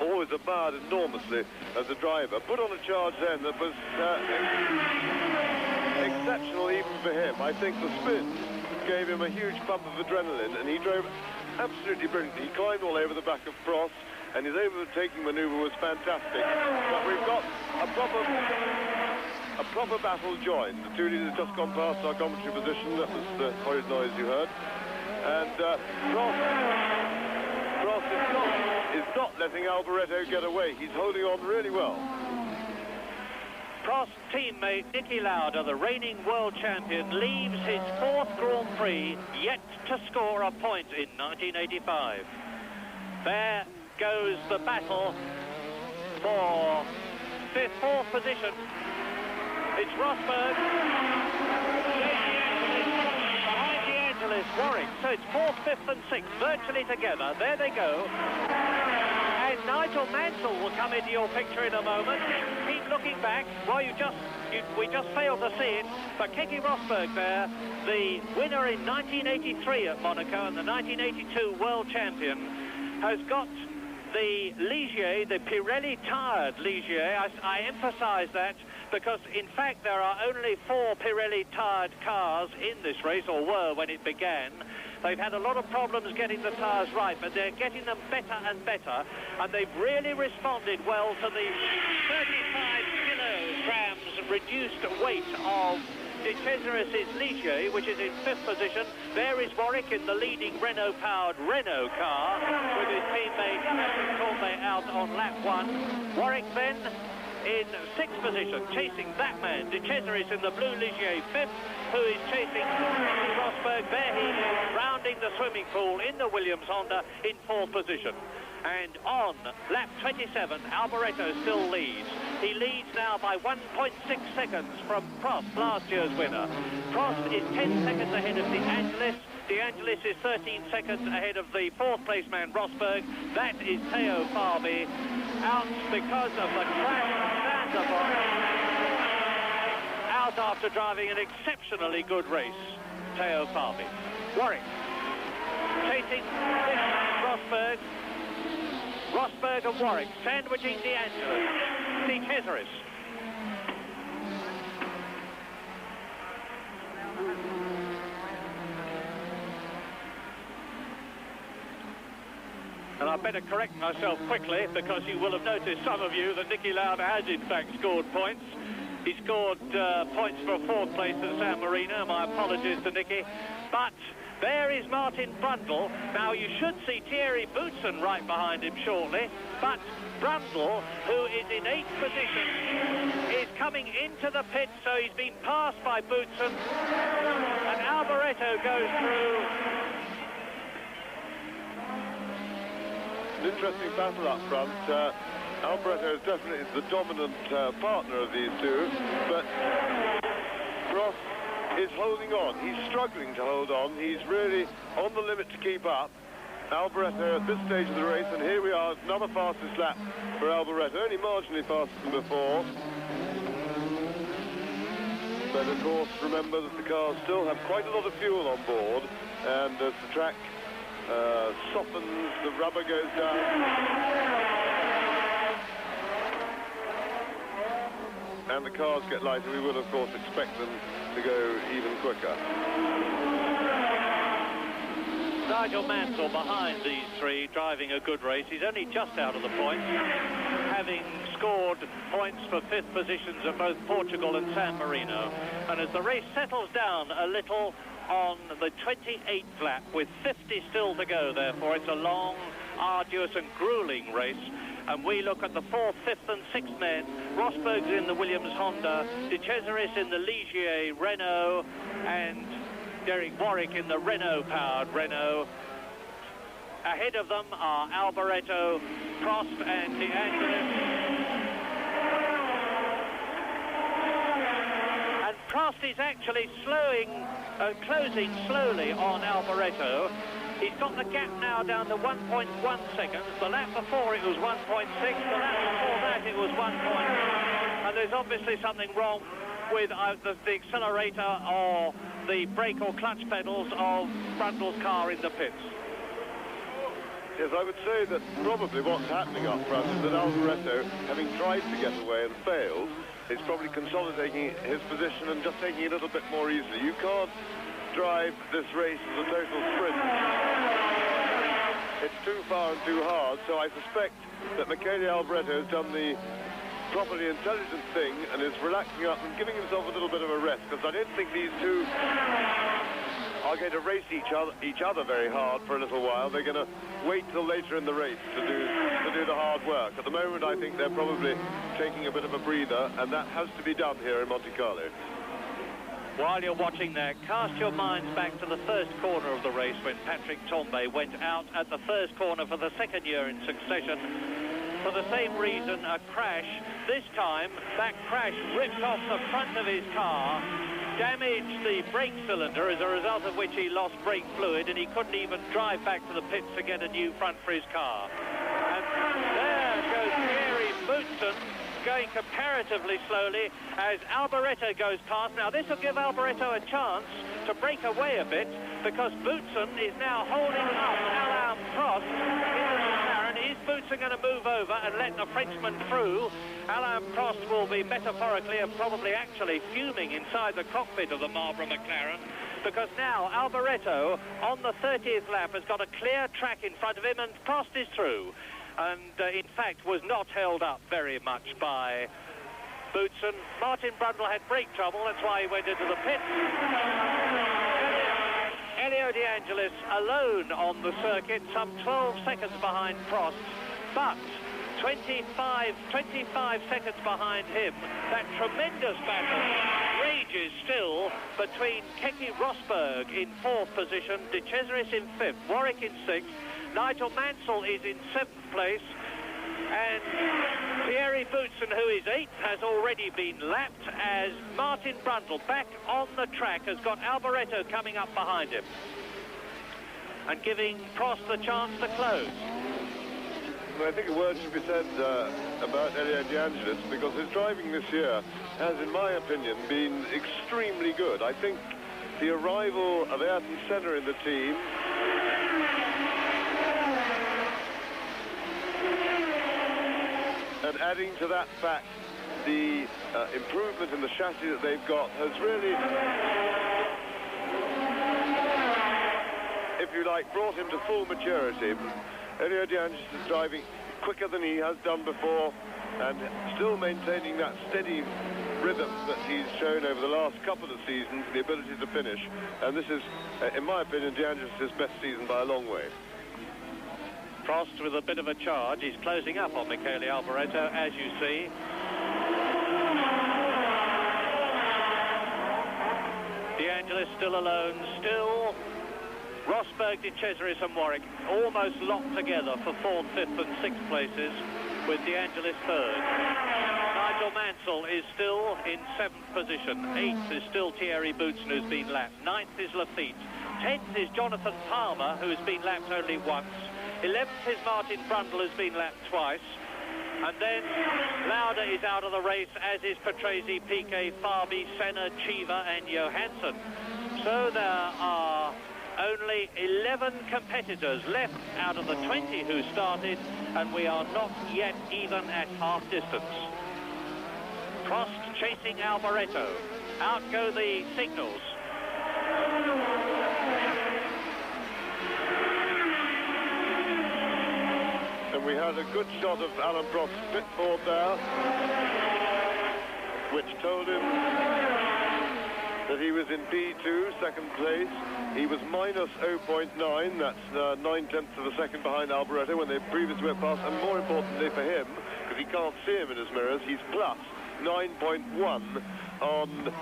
always admired enormously as a driver, put on a charge then that was exceptional even for him. I think the spin gave him a huge pump of adrenaline, and he drove absolutely brilliantly. He climbed all over the back of Prost, and his overtaking manoeuvre was fantastic. But we've got a proper battle joined. The two leaders just gone past our commentary position. That was the horrid noise you heard. And Prost is not letting Alboreto get away. He's holding on really well. Prost's teammate Niki Lauda, the reigning world champion, leaves his 4th Grand Prix yet to score a point in 1985. There goes the battle for 4th position. It's Rosberg. Warwick, so it's 4th, 5th and 6th virtually together. There they go. And Nigel Mansell will come into your picture in a moment. Keep looking back. Well, we just failed to see it, but Keke Rosberg there, the winner in 1983 at Monaco and the 1982 world champion, has got the Ligier, the Pirelli-tired Ligier. I emphasise that because, in fact, there are only 4 Pirelli-tired cars in this race, or were when it began. They've had a lot of problems getting the tyres right, but they're getting them better and better, and they've really responded well to the 35 kilograms reduced weight of De Cesaris' Ligier, which is in 5th position. There is Warwick in the leading Renault-powered Renault car with his teammate Corbet out on lap 1. Warwick then in 6th position, chasing that man, De Cesaris in the blue Ligier 5th, who is chasing Rosberg. There he is, rounding the swimming pool in the Williams Honda in 4th position. And on lap 27, Alboreto still leads. He leads now by 1.6 seconds from Prost, last year's winner. Prost is 10 seconds ahead of De Angelis. De Angelis is 13 seconds ahead of the 4th place man, Rosberg. That is Theo Fabi, out because of the crash out after driving an exceptionally good race, Theo Fabi. Warwick chasing Rosberg. Rosberg and Warwick sandwiching De Angelis. De Cesaris. better correct myself quickly, because you will have noticed, some of you, that Niki Lauda has in fact scored points. He scored points for 4th place at San Marino. My apologies to Niki. But there is Martin Brundle. Now, you should see Thierry Boutsen right behind him shortly, but Brundle, who is in 8th position, is coming into the pit, so he's been passed by Boutsen, and Alboreto goes through. An interesting battle up front. Alboreto is definitely the dominant partner of these two, but Prost is holding on. He's struggling to hold on. He's really on the limit to keep up. Alboreto at this stage of the race, and here we are, another fastest lap for Alboreto, only marginally faster than before. But of course, remember that the cars still have quite a lot of fuel on board, and as the track softens, the rubber goes down, and the cars get lighter, we will of course expect them to go even quicker. Nigel Mansell behind these three, driving a good race. He's only just out of the points, having scored points for 5th positions at both Portugal and San Marino. And as the race settles down a little on the 28th lap, with 50 still to go, therefore it's a long, arduous and grueling race. And we look at the 4th, 5th and 6th men. Rosberg's in the Williams Honda, De Cesaris in the Ligier Renault, and Derek Warwick in the Renault-powered Renault. Ahead of them are Alboreto, Prost and De Angelis. And Prost is actually closing slowly on Alboreto. He's got the gap now down to 1.1 seconds. The lap before it was 1.6. The lap before that it was 1. And there's obviously something wrong with the accelerator or the brake or clutch pedals of Brundle's car in the pits. Yes, I would say that probably what's happening up front is that Alboreto, having tried to get away and failed, is probably consolidating his position and just taking it a little bit more easily. You can't drive this race as a total sprint. It's too far and too hard, so I suspect that Michele Alboreto has done the properly intelligent thing and is relaxing up and giving himself a little bit of a rest, because I don't think these two are going to race each other very hard for a little while. They're going to wait till later in the race to do the hard work. At the moment, I think they're probably taking a bit of a breather, and that has to be done here in Monte Carlo. While you're watching that, cast your minds back to the first corner of the race when Patrick Tambay went out at the first corner for the 2nd year in succession. For the same reason, a crash. This time, that crash ripped off the front of his car, damaged the brake cylinder, as a result of which he lost brake fluid, and he couldn't even drive back to the pits to get a new front for his car. And there goes Thierry Boutsen, going comparatively slowly as Alboreto goes past. Now, this will give Alboreto a chance to break away a bit, because Boutsen is now holding up Alain Prost in the McLaren. Is Boutsen going to move over and let the Frenchman through? Alain Prost will be metaphorically and probably actually fuming inside the cockpit of the Marlboro McLaren, because now Alboreto on the 30th lap has got a clear track in front of him, and Prost is through. And in fact was not held up very much by Boutsen. Martin Brundle had brake trouble, that's why he went into the pit. Elio De Angelis alone on the circuit, some 12 seconds behind Prost, but 25 seconds behind him. That tremendous battle rages still between Keke Rosberg in 4th position, De Cesaris in 5th, Warwick in 6th, Nigel Mansell is in 7th place, and Thierry Boutsen, who is 8th, has already been lapped, as Martin Brundle, back on the track, has got Alboreto coming up behind him and giving Prost the chance to close. Well, I think a word should be said about Elio De Angelis, because his driving this year has, in my opinion, been extremely good. I think the arrival of Ayrton Senna in the team and adding to that fact the improvement in the chassis that they've got has really, if you like, brought him to full maturity. Elio De Angelis is driving quicker than he has done before and still maintaining that steady rhythm that he's shown over the last couple of seasons, the ability to finish. And this is, in my opinion, De Angelis' best season by a long way. Prost with a bit of a charge. He's closing up on Michele Alboreto, as you see. De Angelis still alone, still Rosberg, De Cesaris and Warwick almost locked together for 4th, 5th and 6th places, with De Angelis 3rd. Nigel Mansell is still in 7th position. 8th is still Thierry Boutsen, who's been lapped. 9th is Lafitte. 10th is Jonathan Palmer, who has been lapped only once. 11th is Martin Brundle, who's been lapped twice. And then Lauda is out of the race, as is Patrese, Piquet, Fabi, Senna, Chiva and Johansson. So there are only 11 competitors left out of the 20 who started, and we are not yet even at half distance. Prost chasing Alboreto. Out go the signals. And we had a good shot of Alan Prost's pit board there, which told him that he was in P2, second place. He was minus 0.9, that's 9/10 of a second behind Alboreto when they previously went past. And more importantly for him, because he can't see him in his mirrors, he's plus 9.1 on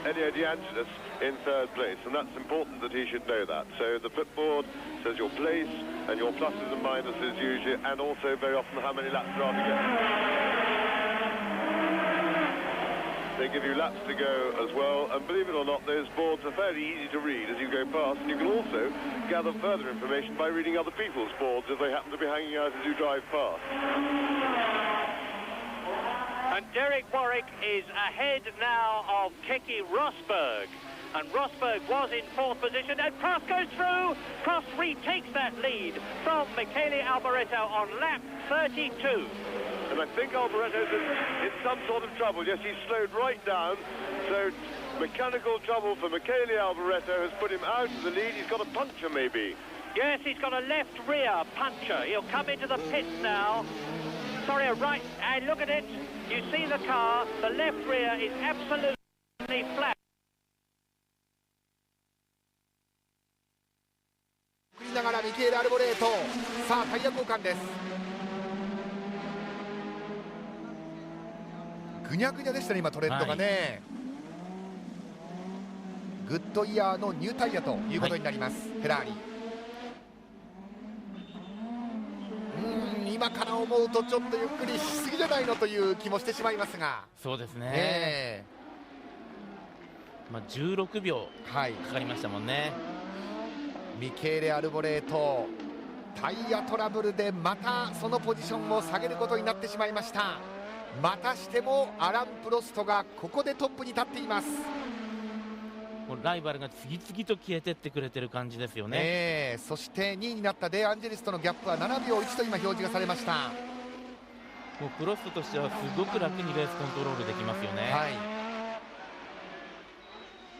Elio De Angelis in 3rd place, and that's important that he should know that. So the pit board says your place and your pluses and minuses usually, and also very often how many laps there are to go. They give you laps to go as well, and believe it or not, those boards are fairly easy to read as you go past, and you can also gather further information by reading other people's boards if they happen to be hanging out as you drive past. And Derek Warwick is ahead now of Keke Rosberg. And Rosberg was in 4th position, and Prost goes through. Prost retakes that lead from Michele Alboreto on lap 32. And I think Alboreto's in some sort of trouble. Yes, he's slowed right down. So mechanical trouble for Michele Alboreto has put him out of the lead. He's got a puncture maybe. Yes, he's got a left rear puncture. He'll come into the pits now. Sorry, a right. And look at it. You see the car. The left rear is absolutely flat. 送りながらミケール・アルボレート、さあタイヤ交換です。ぐにゃぐにゃでしたね、今トレッドがね、グッドイヤーのニュータイヤということになります、フェラーリ。今から思うとちょっとゆっくりしすぎじゃないのという気もしてしまいますが。そうですね、まあ、16秒かかりましたもんね、ミケーレ・アルボレート、タイヤトラブルでまたそのポジションを下げることになってしまいました。またしてもアラン・プロストがここでトップに立っています。もうライバルが次々と消えてってくれてる感じですよね、そして2位になったデアンジェリスとのギャップは7秒1と今表示がされました。もうプロストとしてはすごく楽にレースコントロールできますよね、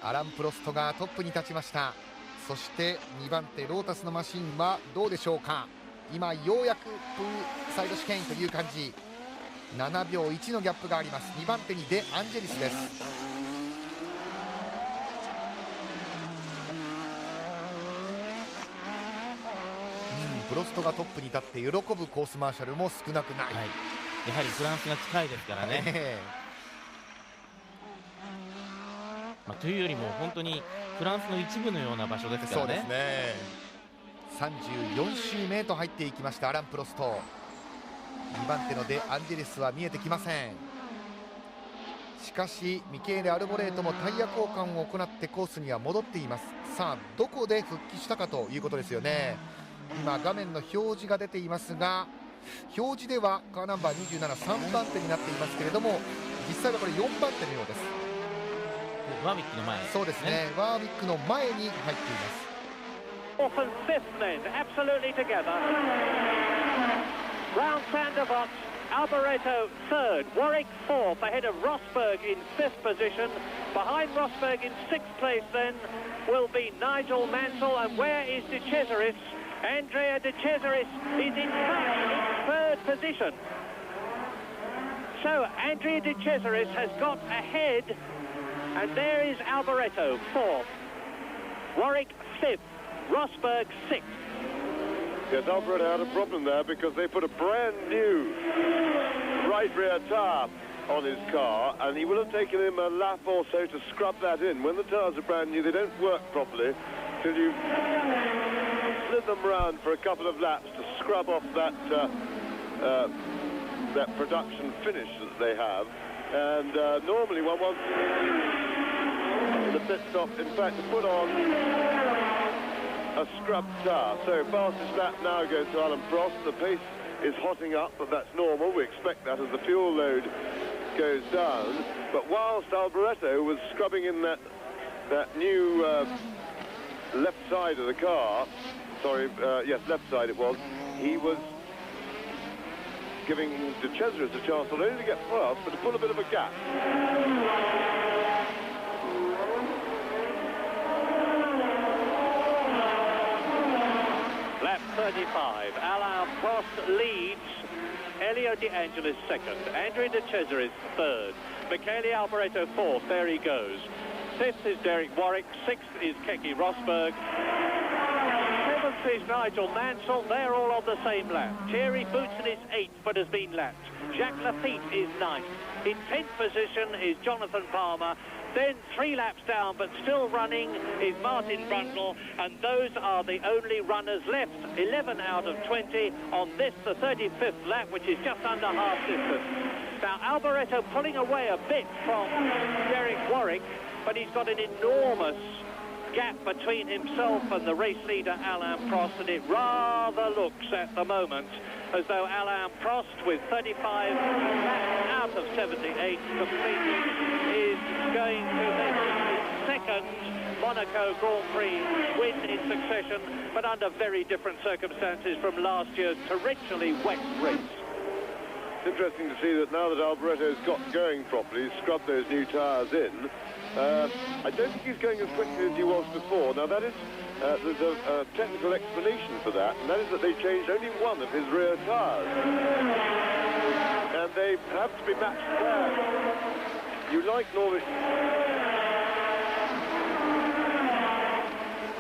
アラン・プロストがトップに立ちました。そして2番手ロータスのマシンはどうでしょうか。今ようやくプーサイド試験という感じ、7秒1のギャップがあります。2番手にデアンジェリスです。プロストがトップに立って喜ぶコースマーシャルも少なくない、やはりフランスが近いですからね、まあ、というよりも本当にフランスの一部のような場所ですからね。そうですね、34周目へと入っていきましたアラン・プロスト。2番手のデアンジェリスは見えてきません。しかしミケーレ・アルボレートもタイヤ交換を行ってコースには戻っています。さあどこで復帰したかということですよね。今画面の表示が出ていますが、表示ではカーナンバー27、3番手になっていますけれども、実際はこれ4番手のようです。ワーウィックの前、そうですね、ワーウィックの前に入っています。Fourth and fifth men, absolutely together. Round Sanderbox, Alboreto third, Warwick fourth, ahead of Rosberg in fifth position. Behind Rosberg in sixth place then will be Nigel Mansell, and where is De Cesaris? Andrea De Cesaris is in fact in third position. So Andrea De Cesaris has got ahead, and there is Alboreto, fourth. Warwick, fifth. Rosberg, sixth. Yes, Alboreto had a problem there because they put a brand new right rear tyre on his car, and he will have taken him a lap or so to scrub that in. When the tyres are brand new, they don't work properly till you slid them round for a couple of laps to scrub off that that production finish that they have. And normally one wants the pit stop, in fact, to put on a scrubbed tyre. So fastest lap now goes to Alan Prost. The pace is hotting up, but that's normal. We expect that as the fuel load goes down. But whilst Alboreto was scrubbing in that new left side of the car, sorry, yes, left side it was, he was giving De Cesaris a chance not only to get past, but to pull a bit of a gap. Lap 35. Alain Prost leads. Elio De Angelis second. Andrea De Cesaris third. Michele Alboreto fourth. There he goes. Fifth is Derek Warwick. Sixth is Keke Rosberg. Seventh is Nigel Mansell. They're all on the same lap. Thierry Boutsen is eighth, but has been lapped. Jacques Lafitte is ninth. In 10th position is Jonathan Palmer. Then 3 laps down, but still running, is Martin Brundle, and those are the only runners left. 11 out of 20 on this, the 35th lap, which is just under half distance. Now, Alboreto pulling away a bit from Derek Warwick, but he's got an enormous gap between himself and the race leader, Alain Prost, and it rather looks at the moment as though Alain Prost, with 35 laps out of 78 completed, is going to make his second Monaco Grand Prix win in succession, but under very different circumstances from last year's torrentially wet race. It's interesting to see that now that Alboreto's got going properly, he's scrubbed those new tyres in. I don't think he's going as quickly as he was before. Now that is, there's a technical explanation for that, and that is that they changed only one of his rear tyres. And they have to be matched there. You like normally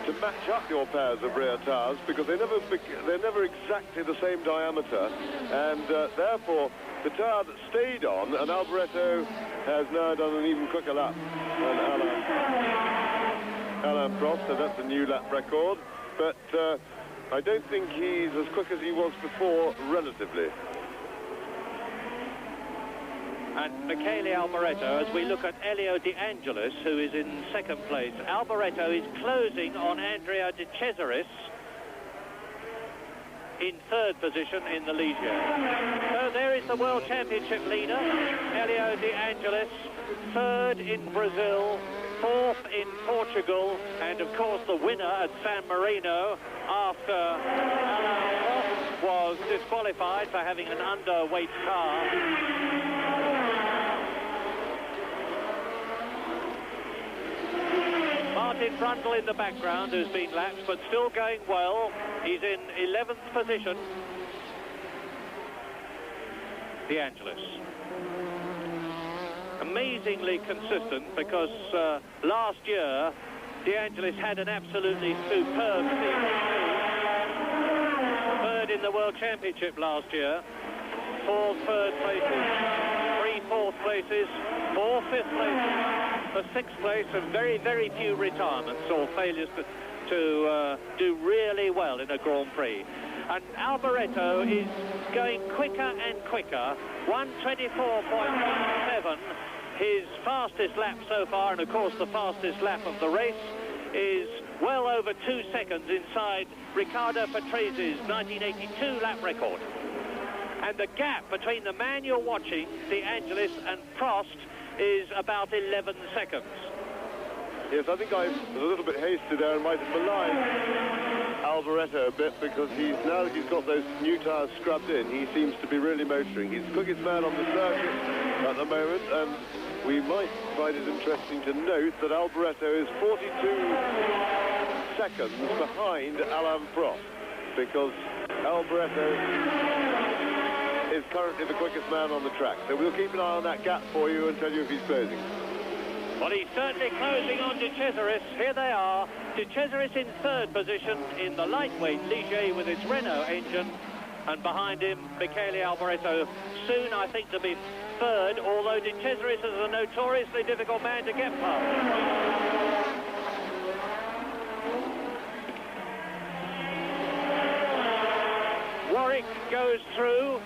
to match up your pairs of rear tyres because they're never exactly the same diameter, and therefore the tyre that stayed on, and Alboreto has now done an even quicker lap than Alain Prost, so that's a new lap record, but I don't think he's as quick as he was before relatively. And Michele Alboreto, as we look at Elio De Angelis, who is in second place. Alboreto is closing on Andrea De Cesaris in third position in the Ligier. So there is the World Championship leader, Elio De Angelis, third in Brazil, fourth in Portugal, and of course the winner at San Marino after Alain Prost was disqualified for having an underweight car. Martin Brundle in the background, who's been lapped, but still going well. He's in 11th position. De Angelis. Amazingly consistent, because last year, De Angelis had an absolutely superb season. Third in the World Championship last year. 4 third places, 3 fourth places, 4 fifth places. For 6th place, and very, very few retirements or failures to do really well in a Grand Prix. And Alboreto is going quicker and quicker. 1:24.17, his fastest lap so far, and of course the fastest lap of the race, is well over 2 seconds inside Riccardo Patrese's 1982 lap record. And the gap between the man you're watching, De Angelis, and Prost, is about 11 seconds. Yes, I think I was a little bit hasty there and might have maligned Alboreto a bit, because now that he's got those new tyres scrubbed in, he seems to be really motoring. He's the quickest man on the circuit at the moment, and we might find it interesting to note that Alboreto is 42 seconds behind Alain Prost. because Alboreto is currently the quickest man on the track. So we'll keep an eye on that gap for you and tell you if he's closing. Well, he's certainly closing on De Cesaris. Here they are. De Cesaris in third position in the lightweight Ligier with its Renault engine. And behind him, Michele Alboreto, soon, I think, to be third, although De Cesaris is a notoriously difficult man to get past. Warwick goes through.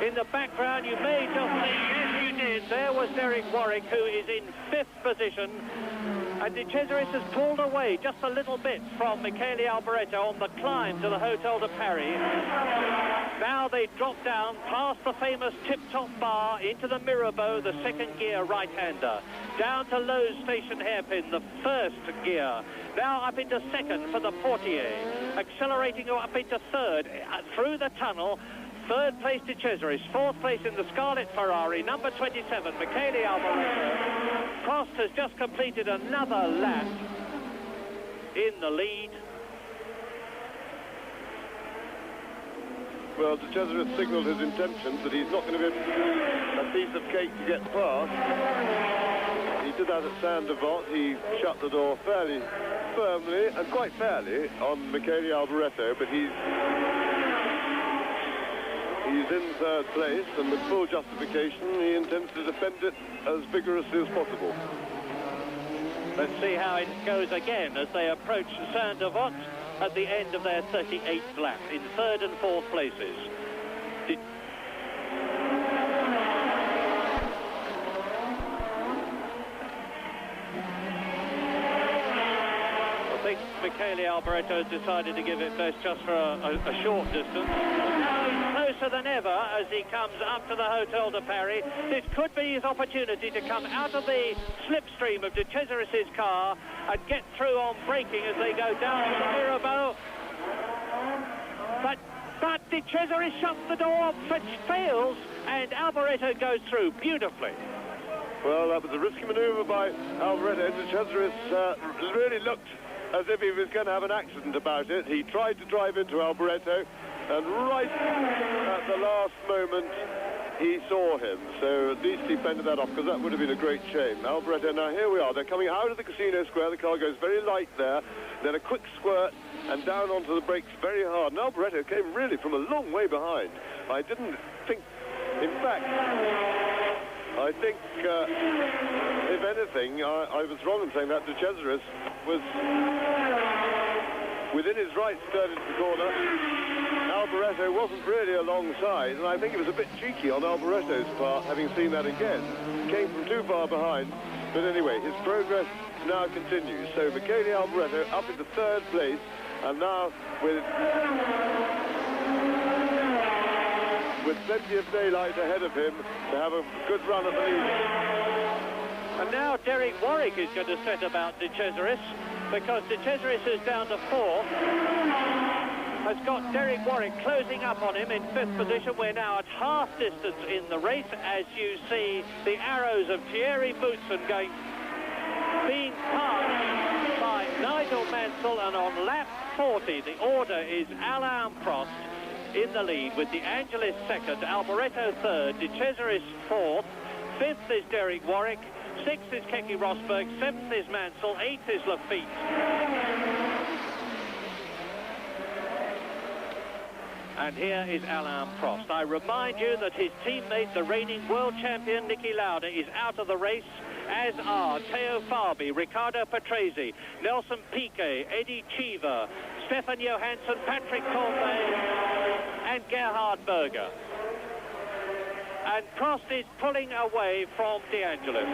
In the background, you may just think, yes, you did. There was Derek Warwick, who is in fifth position. And De Cesaris has pulled away just a little bit from Michele Alboreto on the climb to the Hotel de Paris. Now they drop down past the famous tip-top bar into the Mirabeau, the second gear right-hander. Down to Lowe's Station hairpin, the first gear. Now up into second for the Portier. Accelerating up into third through the tunnel. Third place De Cesaris, fourth place in the Scarlet Ferrari, number 27, Michele Alboreto. Prost has just completed another lap in the lead. Well, De Cesaris signalled his intentions that he's not going to be a piece of cake to get past. He did that at Saint-Devant. He shut the door fairly firmly and quite fairly on Michele Alboreto, but he's in third place, and with full justification, he intends to defend it as vigorously as possible. Let's see how it goes again as they approach Saint-Devant at the end of their 38th lap in third and fourth places. I think Michele Alboreto has decided to give it best just for a short distance. Now he's closer than ever as he comes up to the Hotel de Paris. This could be his opportunity to come out of the slipstream of De Cesaris' car and get through on braking as they go down to the Mirabeau. But De Cesaris shuts the door, but fails, and Alboreto goes through beautifully. Well, that was a risky manoeuvre by Alboreto. De Cesaris really looked as if he was going to have an accident about it. He tried to drive into Alboreto, and right at the last moment, he saw him. So at least he fended that off, because that would have been a great shame. Alboreto, now here we are. They're coming out of the Casino Square. The car goes very light there. Then a quick squirt, and down onto the brakes very hard. And Alboreto came really from a long way behind. I didn't think, in fact, I think, if anything, I was wrong in saying that. De Cesaris was within his right skirt into the corner. Alboreto wasn't really alongside, and I think it was a bit cheeky on Alboreto's part, having seen that again. Came from too far behind, but anyway, his progress now continues. So Michele Alboreto up into third place, and now with plenty of daylight ahead of him to have a good run at the lead. And now Derek Warwick is going to set about De Cesaris, because De Cesaris is down to fourth. Has got Derek Warwick closing up on him in fifth position. We're now at half distance in the race, as you see the arrows of Thierry Boutsen being passed by Nigel Mansell, and on lap 40 the order is Alain Prost in the lead with De Angelis second, Alboreto third, De Cesaris fourth, fifth is Derek Warwick, sixth is Keke Rosberg, seventh is Mansell, eighth is Lafitte. And here is Alain Prost. I remind you that his teammate, the reigning world champion Niki Lauda, is out of the race, as are Theo Fabi, Riccardo Patrese, Nelson Piquet, Eddie Cheever, Stefan Johansson, Patrick Tambay, and Gerhard Berger. And Prost is pulling away from De Angelis.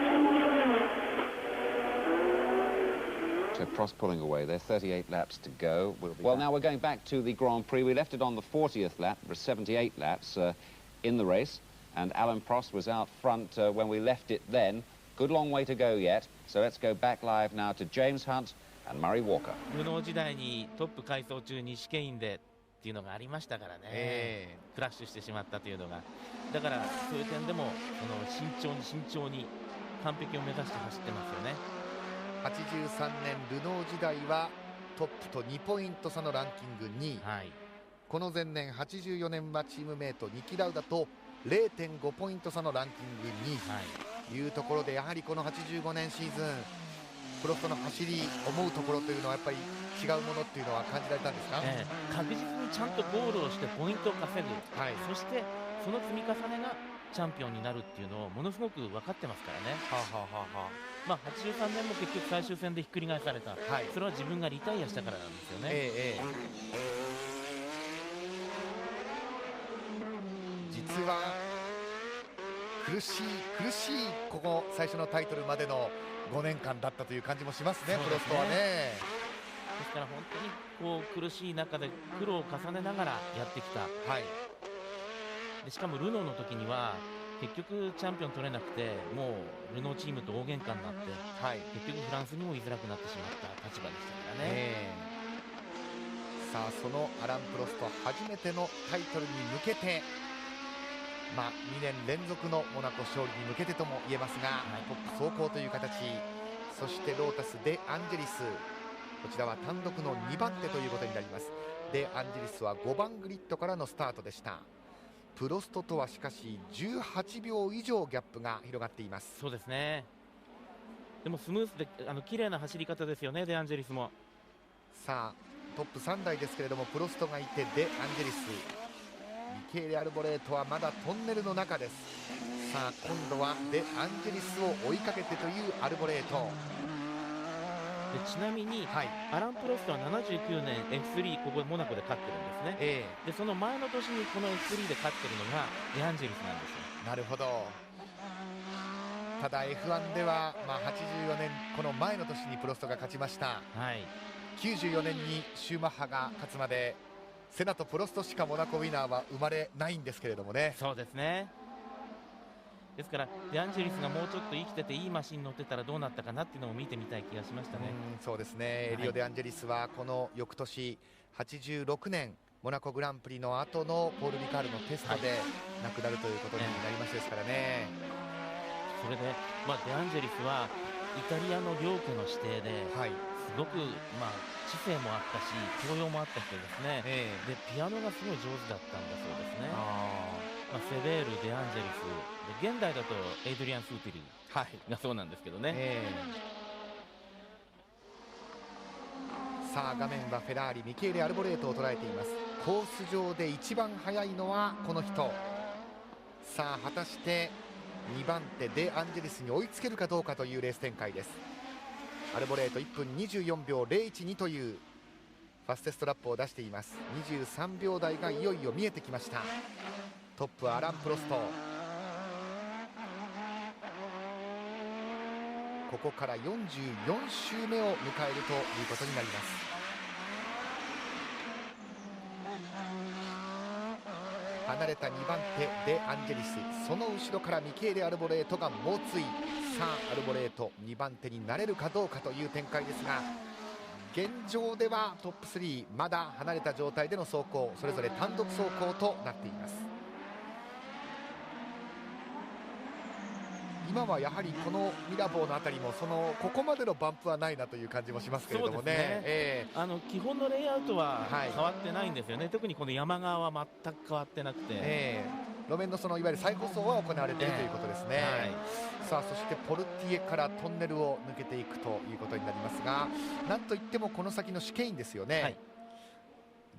So Prost pulling away there, 38 laps to go. Well, now we're going back to the Grand Prix. We left it on the 40th lap. There were 78 laps in the race, and Alain Prost was out front when we left it then. Good long way to go yet. So let's go back live now to James Hunt and Murray Walker. ルノー時代にトップ改装中に試験員でっていうのがありましたからね、クラッシュしてしまったというのが、だからそういう点でも慎重に完璧を目指して走ってますよね。83年ルノー時代はトップと2ポイント差のランキング2位、はい、この前年84年はチームメイトニキラウダと 0.5 ポイント差のランキング2位というところで、やはりこの85年シーズンプロストの走り思うところというのはやっぱり違うものっていうのは感じられたんですか？確実にちゃんとゴールをしてポイントを稼ぐ、そしてその積み重ねがチャンピオンになるっていうのをものすごく分かってますからね。83年も結局最終戦でひっくり返された、それは自分がリタイアしたからなんですよね。実は苦しいここ最初のタイトルまでの5年間だったという感じもしますね、プロストはね。ですから本当にこう苦しい中で苦労を重ねながらやってきた、でしかもルノーの時には結局チャンピオン取れなくて、もうルノーチームと大喧嘩になって、結局フランスにも居づらくなってしまった立場でしたからね。さあそのアラン・プロスト初めてのタイトルに向けて、2年連続のモナコ勝利に向けてとも言えますが、トップ走行という形、そしてロータス・デ・アンジェリス、こちらは単独の2番手ということになります。デ・アンジェリスは5番グリッドからのスタートでした。プロストとはしかし18秒以上ギャップが広がっています。そうですね。でもスムーズで綺麗な走り方ですよね、デ・アンジェリスも。さあトップ3台ですけれども、プロストがいてデ・アンジェリス、ミケーレ・アルボレートはまだトンネルの中です。さあ今度はデ・アンジェリスを追いかけてというアルボレートで、ちなみに、アラン・プロストは79年 F3 ここモナコで勝ってるんですね。でその前の年にこの F3 で勝ってるのがデ・アンジェリスなんですよ。なるほど。ただ F1 では、84年この前の年にプロストが勝ちました。94年にシューマッハが勝つまでセナとプロストしかモナコウィナーは生まれないんですけれどもね。そうですね。ですからデ・アンジェリスがもうちょっと生きてていいマシンに乗ってたらどうなったかなっていうのを見てみたい気がしましたね。そうですね、リオ・デ・アンジェリスはこの翌年86年モナコグランプリの後のポール・リカールのテストで亡くなるということになりましたですからね。それで、デ・アンジェリスはイタリアの領家の指定で、すごく、知性もあったし教養もあった人ですね。でピアノがすごい上手だったんだそうですね。セベール、デ・アンジェリスで、現代だとエイドリアン・スーティルがそうなんですけどね。さあ画面はフェラーリミケーレ・アルボレートを捉えています。コース上で一番速いのはこの人。さあ果たして2番手デ・アンジェリスに追いつけるかどうかというレース展開です。アルボレート1分24秒012というファステストラップを出しています。23秒台がいよいよ見えてきました。トップはアラン・プロスト。ここから44周目を迎えるということになります。離れた2番手デ・アンジェリス、その後ろからミケーレ・アルボレートが猛追。さあアルボレート2番手になれるかどうかという展開ですが、現状ではトップ3まだ離れた状態での走行、それぞれ単独走行となっています。今はやはりこのミラボーのあたりもここまでのバンプはないなという感じもしますけれどもね。基本のレイアウトは変わってないんですよね。特にこの山側は全く変わってなくて、路面のいわゆる再舗装は行われているということですね。さあそしてポルティエからトンネルを抜けていくということになりますが、なんといってもこの先の試験員ですよね。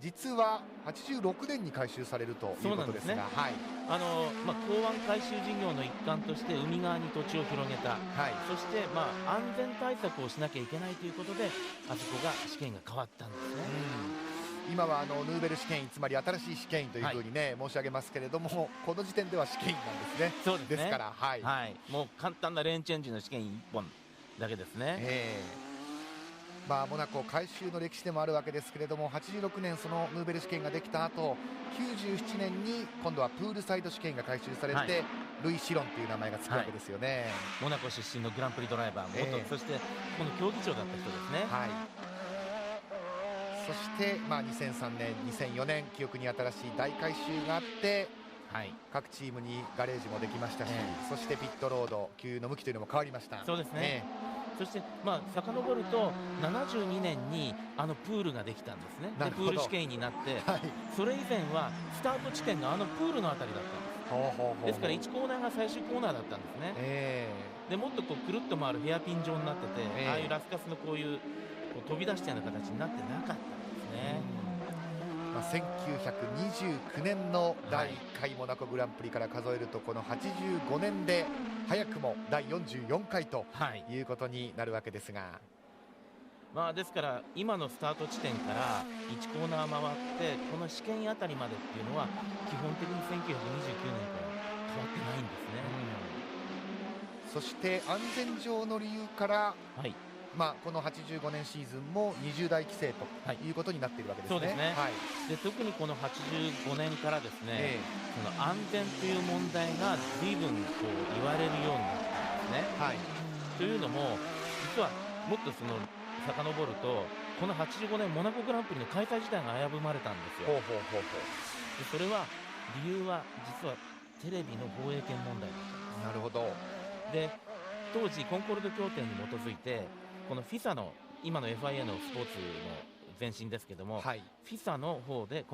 実は86年に改修されるということですが、港湾改修事業の一環として海側に土地を広げた、そして安全対策をしなきゃいけないということであそこが試験が変わったんですね。今はヌーベル試験員、つまり新しい試験員というふうに申し上げますけれども、この時点では試験員なんですね。そうですね。ですから、もう簡単なレーンチェンジの試験員1本だけですね。モナコ改修の歴史でもあるわけですけれども、86年そのヌーベル試験ができた後、97年に今度はプールサイド試験が改修されて、ルイ・シロンという名前がつくわけですよね。モナコ出身のグランプリドライバー、元そしてこの競技長だった人ですね。そして2003年2004年記憶に新しい大改修があって、各チームにガレージもできましたし、そしてピットロード給油の向きというのも変わりました。そうですね。そして、遡ると72年にプールができたんですね。でプール試験になって、それ以前はスタート地点がプールのあたりだったんです。ですから1コーナーが最終コーナーだったんですね。でもっとくるっと回るヘアピン状になってて、ああいうラスカスのこういう飛び出したような形になってなかったんですね。1929年の第1回モナコグランプリから数えると、この85年で早くも第44回ということになるわけですが、ですから今のスタート地点から1コーナー回ってこの試験あたりまでっていうのは基本的に1929年から変わってないんですね。そして安全上の理由から、この85年シーズンも20台規制ということになっているわけですね。そうですね。で特にこの85年からですね、その安全という問題が随分こう言われるようになったんですね。というのも実はもっと遡るとこの85年モナコグランプリの開催自体が危ぶまれたんですよ。でそれは理由は実はテレビの放映権問題だったんです。なるほど。で当時コンコルド協定に基づいてこの FISA の今の FIA のスポーツの前身ですけども、FISA の方で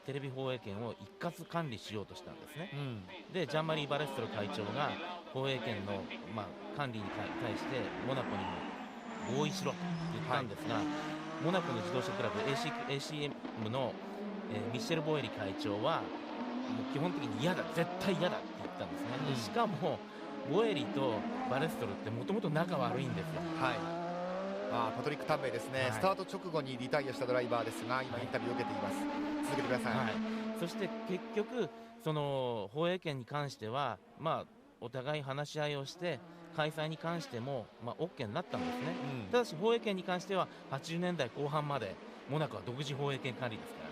テレビ放映権を一括管理しようとしたんですね。でジャンマリー・バレストロ会長が放映権の、管理に対してモナコに合意しろと言ったんですが、モナコの自動車クラブ ACM の、ミッシェル・ボエリ会長はもう基本的に嫌だ、絶対嫌だって言ったんですね。でしかもボエリとバレストルってもともと仲悪いんですよ。パトリック・タンベイですね、スタート直後にリタイアしたドライバーですが今インタビューを受けています。続けてください。そして結局その放映権に関してはお互い話し合いをして開催に関してもOK になったんですね。ただし放映権に関しては80年代後半までモナコは独自放映権管理ですから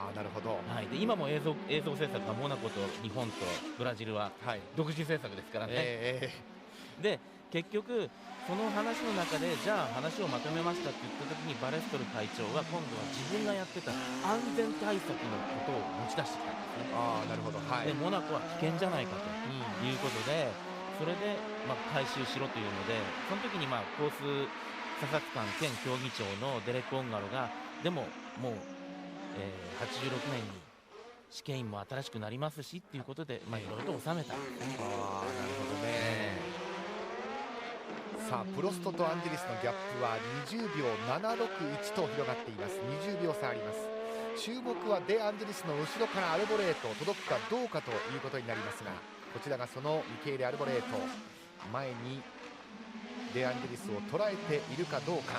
ね。なるほど。で今も映像制作がモナコと日本とブラジルは独自制作ですからね。で結局その話の中でじゃあ話をまとめましたって言った時にバレストル会長が今度は自分がやってた安全対策のことを持ち出してきたんですね。なるほど。でモナコは危険じゃないかということで、それで回収しろというので、その時にコース査察官兼競技長のデレック・オンガロがでももう、86年に試験員も新しくなりますしっていうことでいろいろと収めたんですね。なるほどね。さあプロストとアンジェリスのギャップは20秒761と広がっています。20秒差あります。注目はデ・アンジェリスの後ろからアルボレート届くかどうかということになりますが、こちらがそのミケーレ・アルボレート、前にデ・アンジェリスを捉えているかどうか。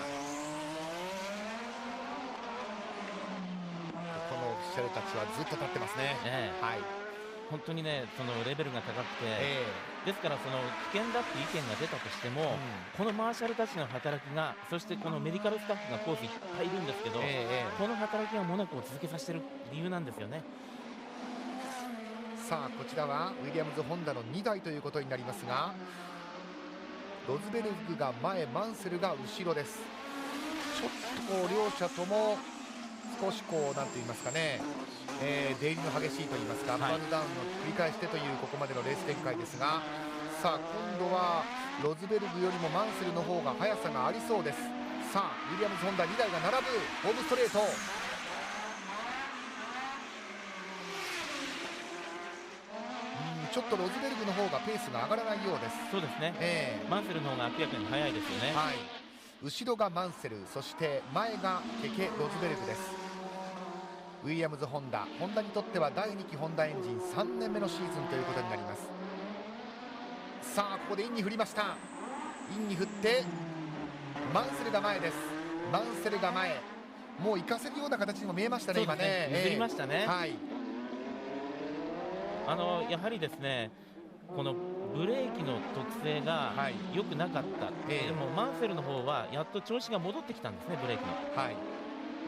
このオフィシャルたちはずっと立ってますね。本当にねそのレベルが高くて、ですからその危険だって意見が出たとしても、このマーシャルたちの働きが、そしてこのメディカルスタッフがコースいっぱいいるんですけど、この働きがモナコを続けさせている理由なんですよね。さあこちらはウィリアムズ・ホンダの2台ということになりますが、ロズベルグが前、マンセルが後ろです。ちょっとこう両者とも少しこうなんて言いますかね、出入りの激しいと言いますか、アップアンドダウンを繰り返してというここまでのレース展開ですが、さあ今度はロズベルグよりもマンセルの方が速さがありそうです。さあウィリアムズ・ホンダ2台が並ぶホームストレート。ちょっとロズベルグの方がペースが上がらないようです。そうですね、マンセルの方が明らかに速いですよね。後ろがマンセル、そして前がケケ・ロズベルグです。ウィリアムズ・ホンダにとっては第2期ホンダエンジン3年目のシーズンということになります。さあここでインに振りました。インに振ってマンセルが前です。マンセルが前、もう行かせるような形にも見えましたね。今ね譲りましたね。やはりですねこのブレーキの特性が良くなかった、でもマンセルの方はやっと調子が戻ってきたんですね、ブレーキの。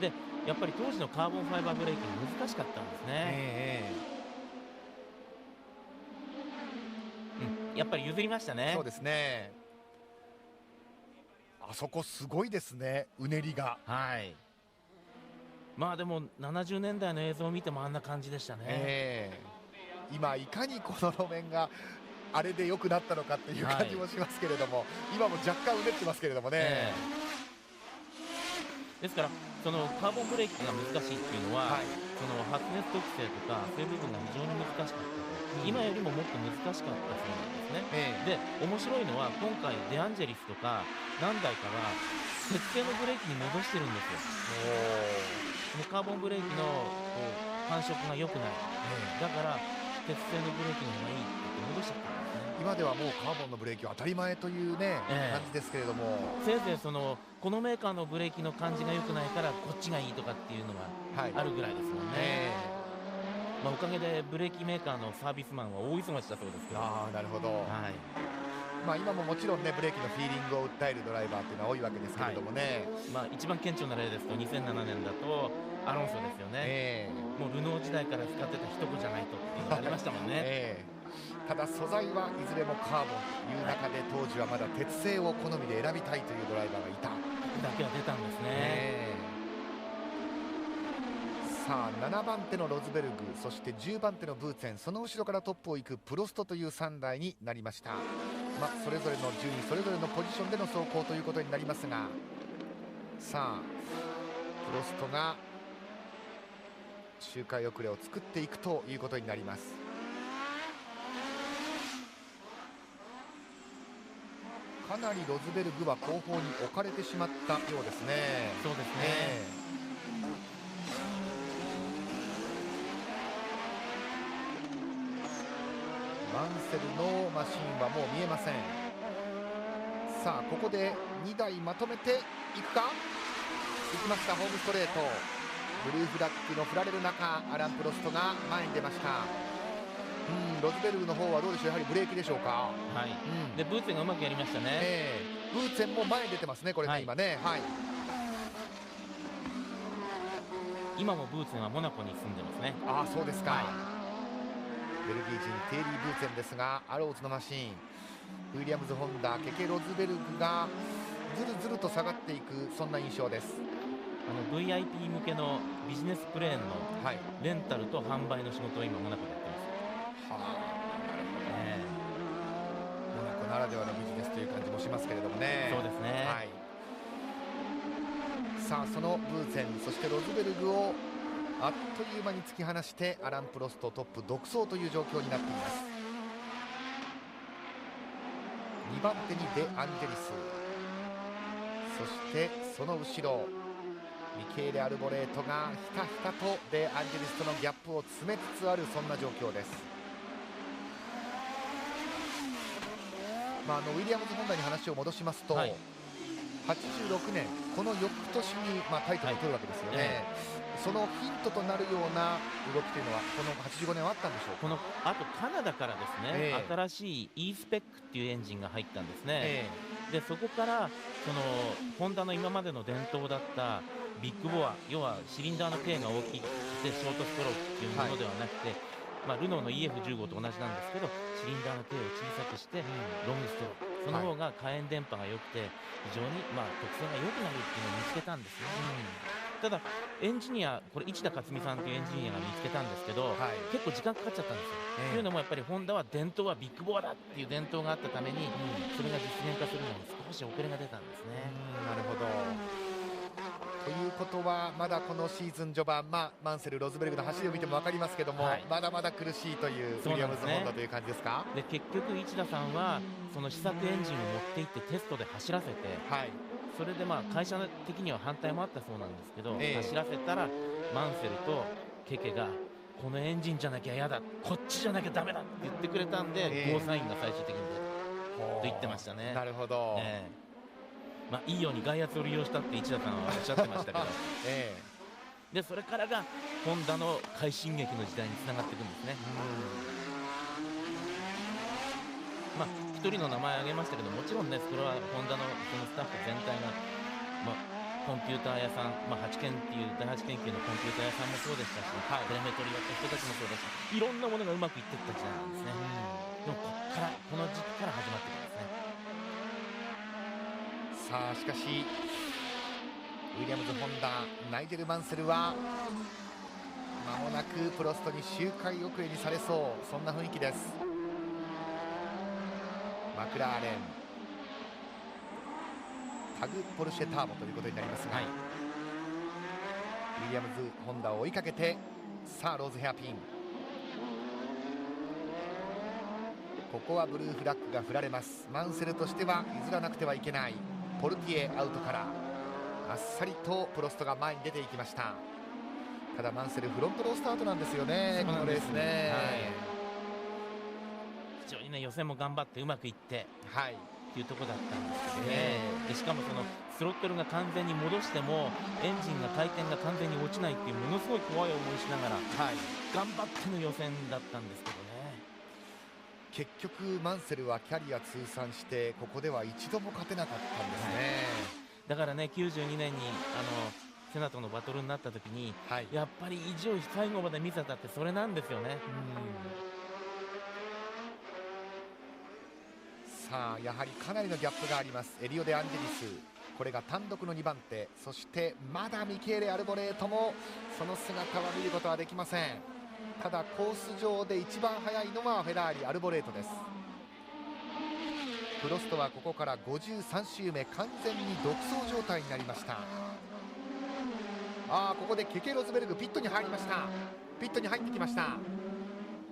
でやっぱり当時のカーボンファイバーブレーキ難しかったんですね。やっぱり譲りましたね。そうですね。あそこすごいですね、うねりが。でも70年代の映像を見てもあんな感じでしたね。今いかにこの路面があれで良くなったのかっていう感じもしますけれども、今も若干うねってますけれどもね、ですからそのカーボンブレーキが難しいっていうのは、その発熱特性とかそういう部分が非常に難しかったと、今よりももっと難しかったそうなんですね、で面白いのは今回デアンジェリスとか何台かが鉄製のブレーキに戻してるんですよ。そのカーボンブレーキのこう感触が良くない、だから鉄製のブレーキの方がいいって言って戻しちゃったんですね。今ではもうカーボンのブレーキは当たり前というね、感じですけれども、せいぜいそのこのメーカーのブレーキの感じが良くないからこっちがいいとかっていうのがあるぐらいですもんね、まあ、おかげでブレーキメーカーのサービスマンは大忙しだそうですけど。なるほど、まあ、今ももちろんねブレーキのフィーリングを訴えるドライバーっていうのは多いわけですけれどもね、まあ、一番顕著な例ですと2007年だとアロンソですよね、もうルノー時代から使ってた一子じゃないとっていうのがありましたもんね、ただ素材はいずれもカーボンという中で当時はまだ鉄製を好みで選びたいというドライバーがいただけは出たんですね、さあ7番手のロズベルグ、そして10番手のブーツェン、その後ろからトップを行くプロストという3台になりました。それぞれの順位それぞれのポジションでの走行ということになりますが、さあプロストが周回遅れを作っていくということになります。かなりロズベルグは後方に置かれてしまったようですね。そうですね、マンセルのマシンはもう見えません。さあここで2台まとめていくか、いきました。ホームストレート、ブルーフラッグの振られる中アラン・プロストが前に出ました。ロズベルグの方はどうでしょう、やはりブレーキでしょうか。でブーツェンがうまくやりましたね、ブーツェンも前に出てますね、これね、今ね、今もブーツェンはモナコに住んでますね。そうですか、ベルギー人テイリー・ブーツェンですが、アローズのマシーン、ウィリアムズ・ホンダ、ケケ・ロズベルグがずるずると下がっていく、そんな印象です。VIP 向けのビジネスプレーンのレンタルと販売の仕事を今モナコでやってます。モナコならではのビジネスという感じもしますけれどもね。そうですね、さあそのブーツェン、そしてロズベルグをあっという間に突き放してアラン・プロストトップ独走という状況になっています。2番手にデ・アンジェリス、そしてその後ろミケーレ・アルボレートがひたひたとデ・アンジェリスとのギャップを詰めつつある、そんな状況です。ウィリアムズ・ホンダに話を戻しますと、86年この翌年に、タイトルを取るわけですよね、そのヒントとなるような動きというのはこの85年はあったんでしょうか。このあとカナダからですね、新しい E スペックっていうエンジンが入ったんですね、でそこからそのホンダの今までの伝統だったビッグボア、要はシリンダーの径が大きくてショートストロークっていうものではなくて、ルノーの EF15 と同じなんですけど、シリンダーの径を小さくしてロングストローク、その方が火炎電波が良くて非常に特性が良くなるっていうのを見つけたんですね、ただエンジニア、これ市田克美さんというエンジニアが見つけたんですけど、結構時間かかっちゃったんですよ、というのもやっぱりホンダは伝統はビッグボアだっていう伝統があったために、それが実現化するのに少し遅れが出たんですね。なるほど。ということはまだこのシーズン序盤、マンセル、ロズベルグの走りを見ても分かりますけども、まだまだ苦しいというウィリアムズ・ホンダという感じですか。で結局市田さんはその試作エンジンを持っていってテストで走らせて、それで会社的には反対もあったそうなんですけど、走らせたらマンセルとケケがこのエンジンじゃなきゃ嫌だ、こっちじゃなきゃダメだって言ってくれたんで、ゴーサインが最終的に出たと言ってましたね。なるほど、いいように外圧を利用したって市田さんはおっしゃってましたけど、でそれからがホンダの快進撃の時代につながっていくんですね。一人の名前挙げましたけど、もちろんねそれはホンダのそのスタッフ全体が、コンピューター屋さん、8件っていう第8研究のコンピューター屋さんもそうでしたし、テレメトリやった人たちもそうだし、いろんなものがうまくいっていった時代なんですね。でもこの時期から始まってくるんですね。さあしかしウィリアムズ・ホンダ、ナイジェル・マンセルは間もなくプロストに周回遅れにされそう、そんな雰囲気です。マクラーレン、タグポルシェターボということになりますが、はい、ウィリアムズ・ホンダを追いかけて、さあローズヘアピン、ここはブルーフラッグが振られます。マンセルとしては譲らなくてはいけない。ポルティエアウトからあっさりとプロストが前に出ていきました。ただマンセルフロントロースタートなんですよね、このレースね。非常にね、予選も頑張ってうまくいってはいっていうところだったんですけどね、でしかもそのスロットルが完全に戻してもエンジンが回転が完全に落ちないっていうものすごい怖い思いしながら頑張っての予選だったんですけどね。結局マンセルはキャリア通算してここでは一度も勝てなかったんですね。だからね、92年にセナとのバトルになった時に、やっぱり意地を最後まで見せたってそれなんですよね。さあやはりかなりのギャップがあります。エリオ・デ・アンジェリス、これが単独の2番手、そしてまだミケーレ・アルボレートもその姿は見ることはできません。ただコース上で一番速いのはフェラーリ・アルボレートです。プロストはここから53周目完全に独走状態になりました。ここでケケ・ロズベルグピットに入りました。ピットに入ってきました。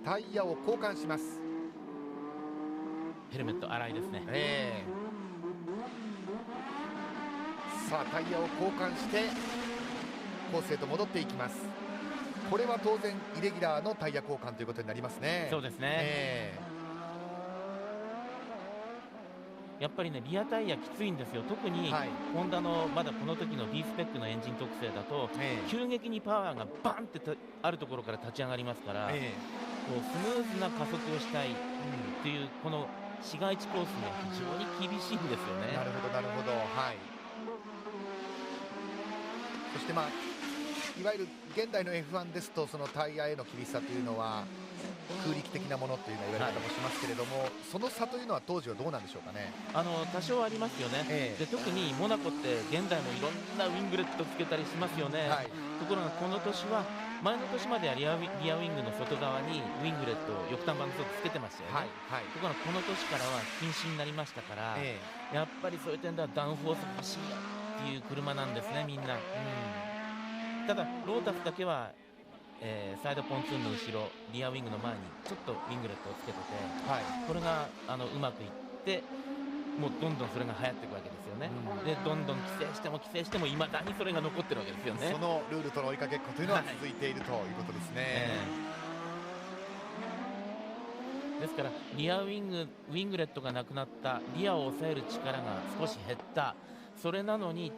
タイヤを交換します。ヘルメット荒いですね。さあタイヤを交換してコースへと戻っていきます。これは当然イレギュラーのタイヤ交換ということになりますね。そうですね、やっぱりねリアタイヤきついんですよ。特にホンダのまだこの時の B スペックのエンジン特性だと、急激にパワーがバンってあるところから立ち上がりますから、こうスムーズな加速をしたいっていうこの市街地コースが非常に厳しいんですよね。なるほどなるほど。そしていわゆる現代の F1 ですとそのタイヤへの厳しさというのは空力的なものというような言われ方もしますけれども、その差というのは当時はどうなんでしょうかね。多少ありますよね、で特にモナコって現在もいろんなウィングレットつけたりしますよね、ところがこの年は前の年まではリアウィングの外側にウィングレットを翼端板の外つけてましたよね、ところがこの年からは禁止になりましたから、やっぱりそういう点ではダウンフォース欲しいよっていう車なんですねみんな、ただロータスだけはサイドポンツーンの後ろリアウィングの前にちょっとウィングレットをつけてて、これがうまくいってもうどんどんそれが流行っていくわけですよね、でどんどん規制してもいまだにそれが残ってるわけですよね。そのルールとの追いかけっこというのは続いているということですね、ですからリアウィングレットがなくなった、リアを抑える力が少し減った、それなのに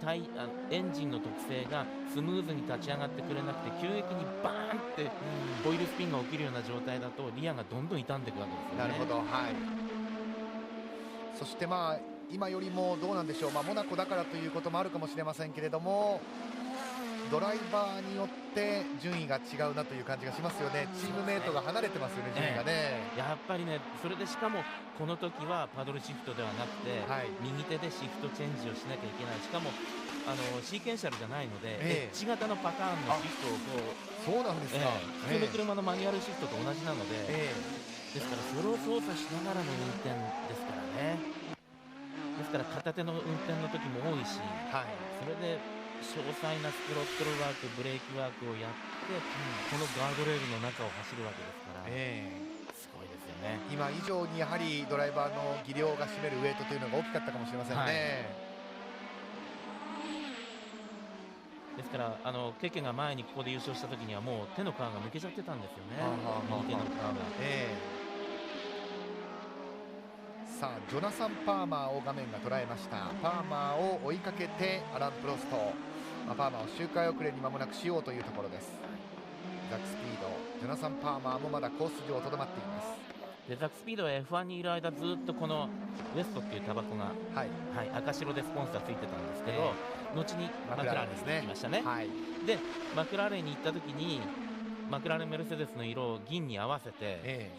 エンジンの特性がスムーズに立ち上がってくれなくて急激にバーンってオイルスピンが起きるような状態だとリアがどんどん傷んでいくわけですよね。なるほど、そして今よりもどうなんでしょう、モナコだからということもあるかもしれませんけれどもドライバーによって順位が違うなという感じがしますよね。チームメートが離れてますよね、順位がね。やっぱりね、それでしかもこの時はパドルシフトではなくて、右手でシフトチェンジをしなきゃいけない、しかもシーケンシャルじゃないので、エッジ型のパターンのシフトをそうなんですか、普通の車のマニュアルシフトと同じなので、ですからそれを操作しながらの運転ですからね。ですから片手の運転の時も多いし、それで詳細なスロットルワーク、ブレーキワークをやって、このガードレールの中を走るわけですから、すごいですよね。今以上にやはりドライバーの技量が占めるウェイトというのが大きかったかもしれませんね。ですからケケが前にここで優勝した時にはもう手の皮が抜けちゃってたんですよね、右手の皮が。さあジョナサン・パーマーを画面が捉えました。パーマーを追いかけてアラン・プロスト、パーマーを周回遅れに間もなくしようというところです。ザクスピード、ジョナサン・パーマーもまだコース上とどまっています。でザクスピードは F1 にいる間ずっとこのウエストっていうタバコが、赤白でスポンサーついてたんですけど、後にマクラーレンに行きましたね。でマクラーレンに行った時にマクラーレンメルセデスの色を銀に合わせて、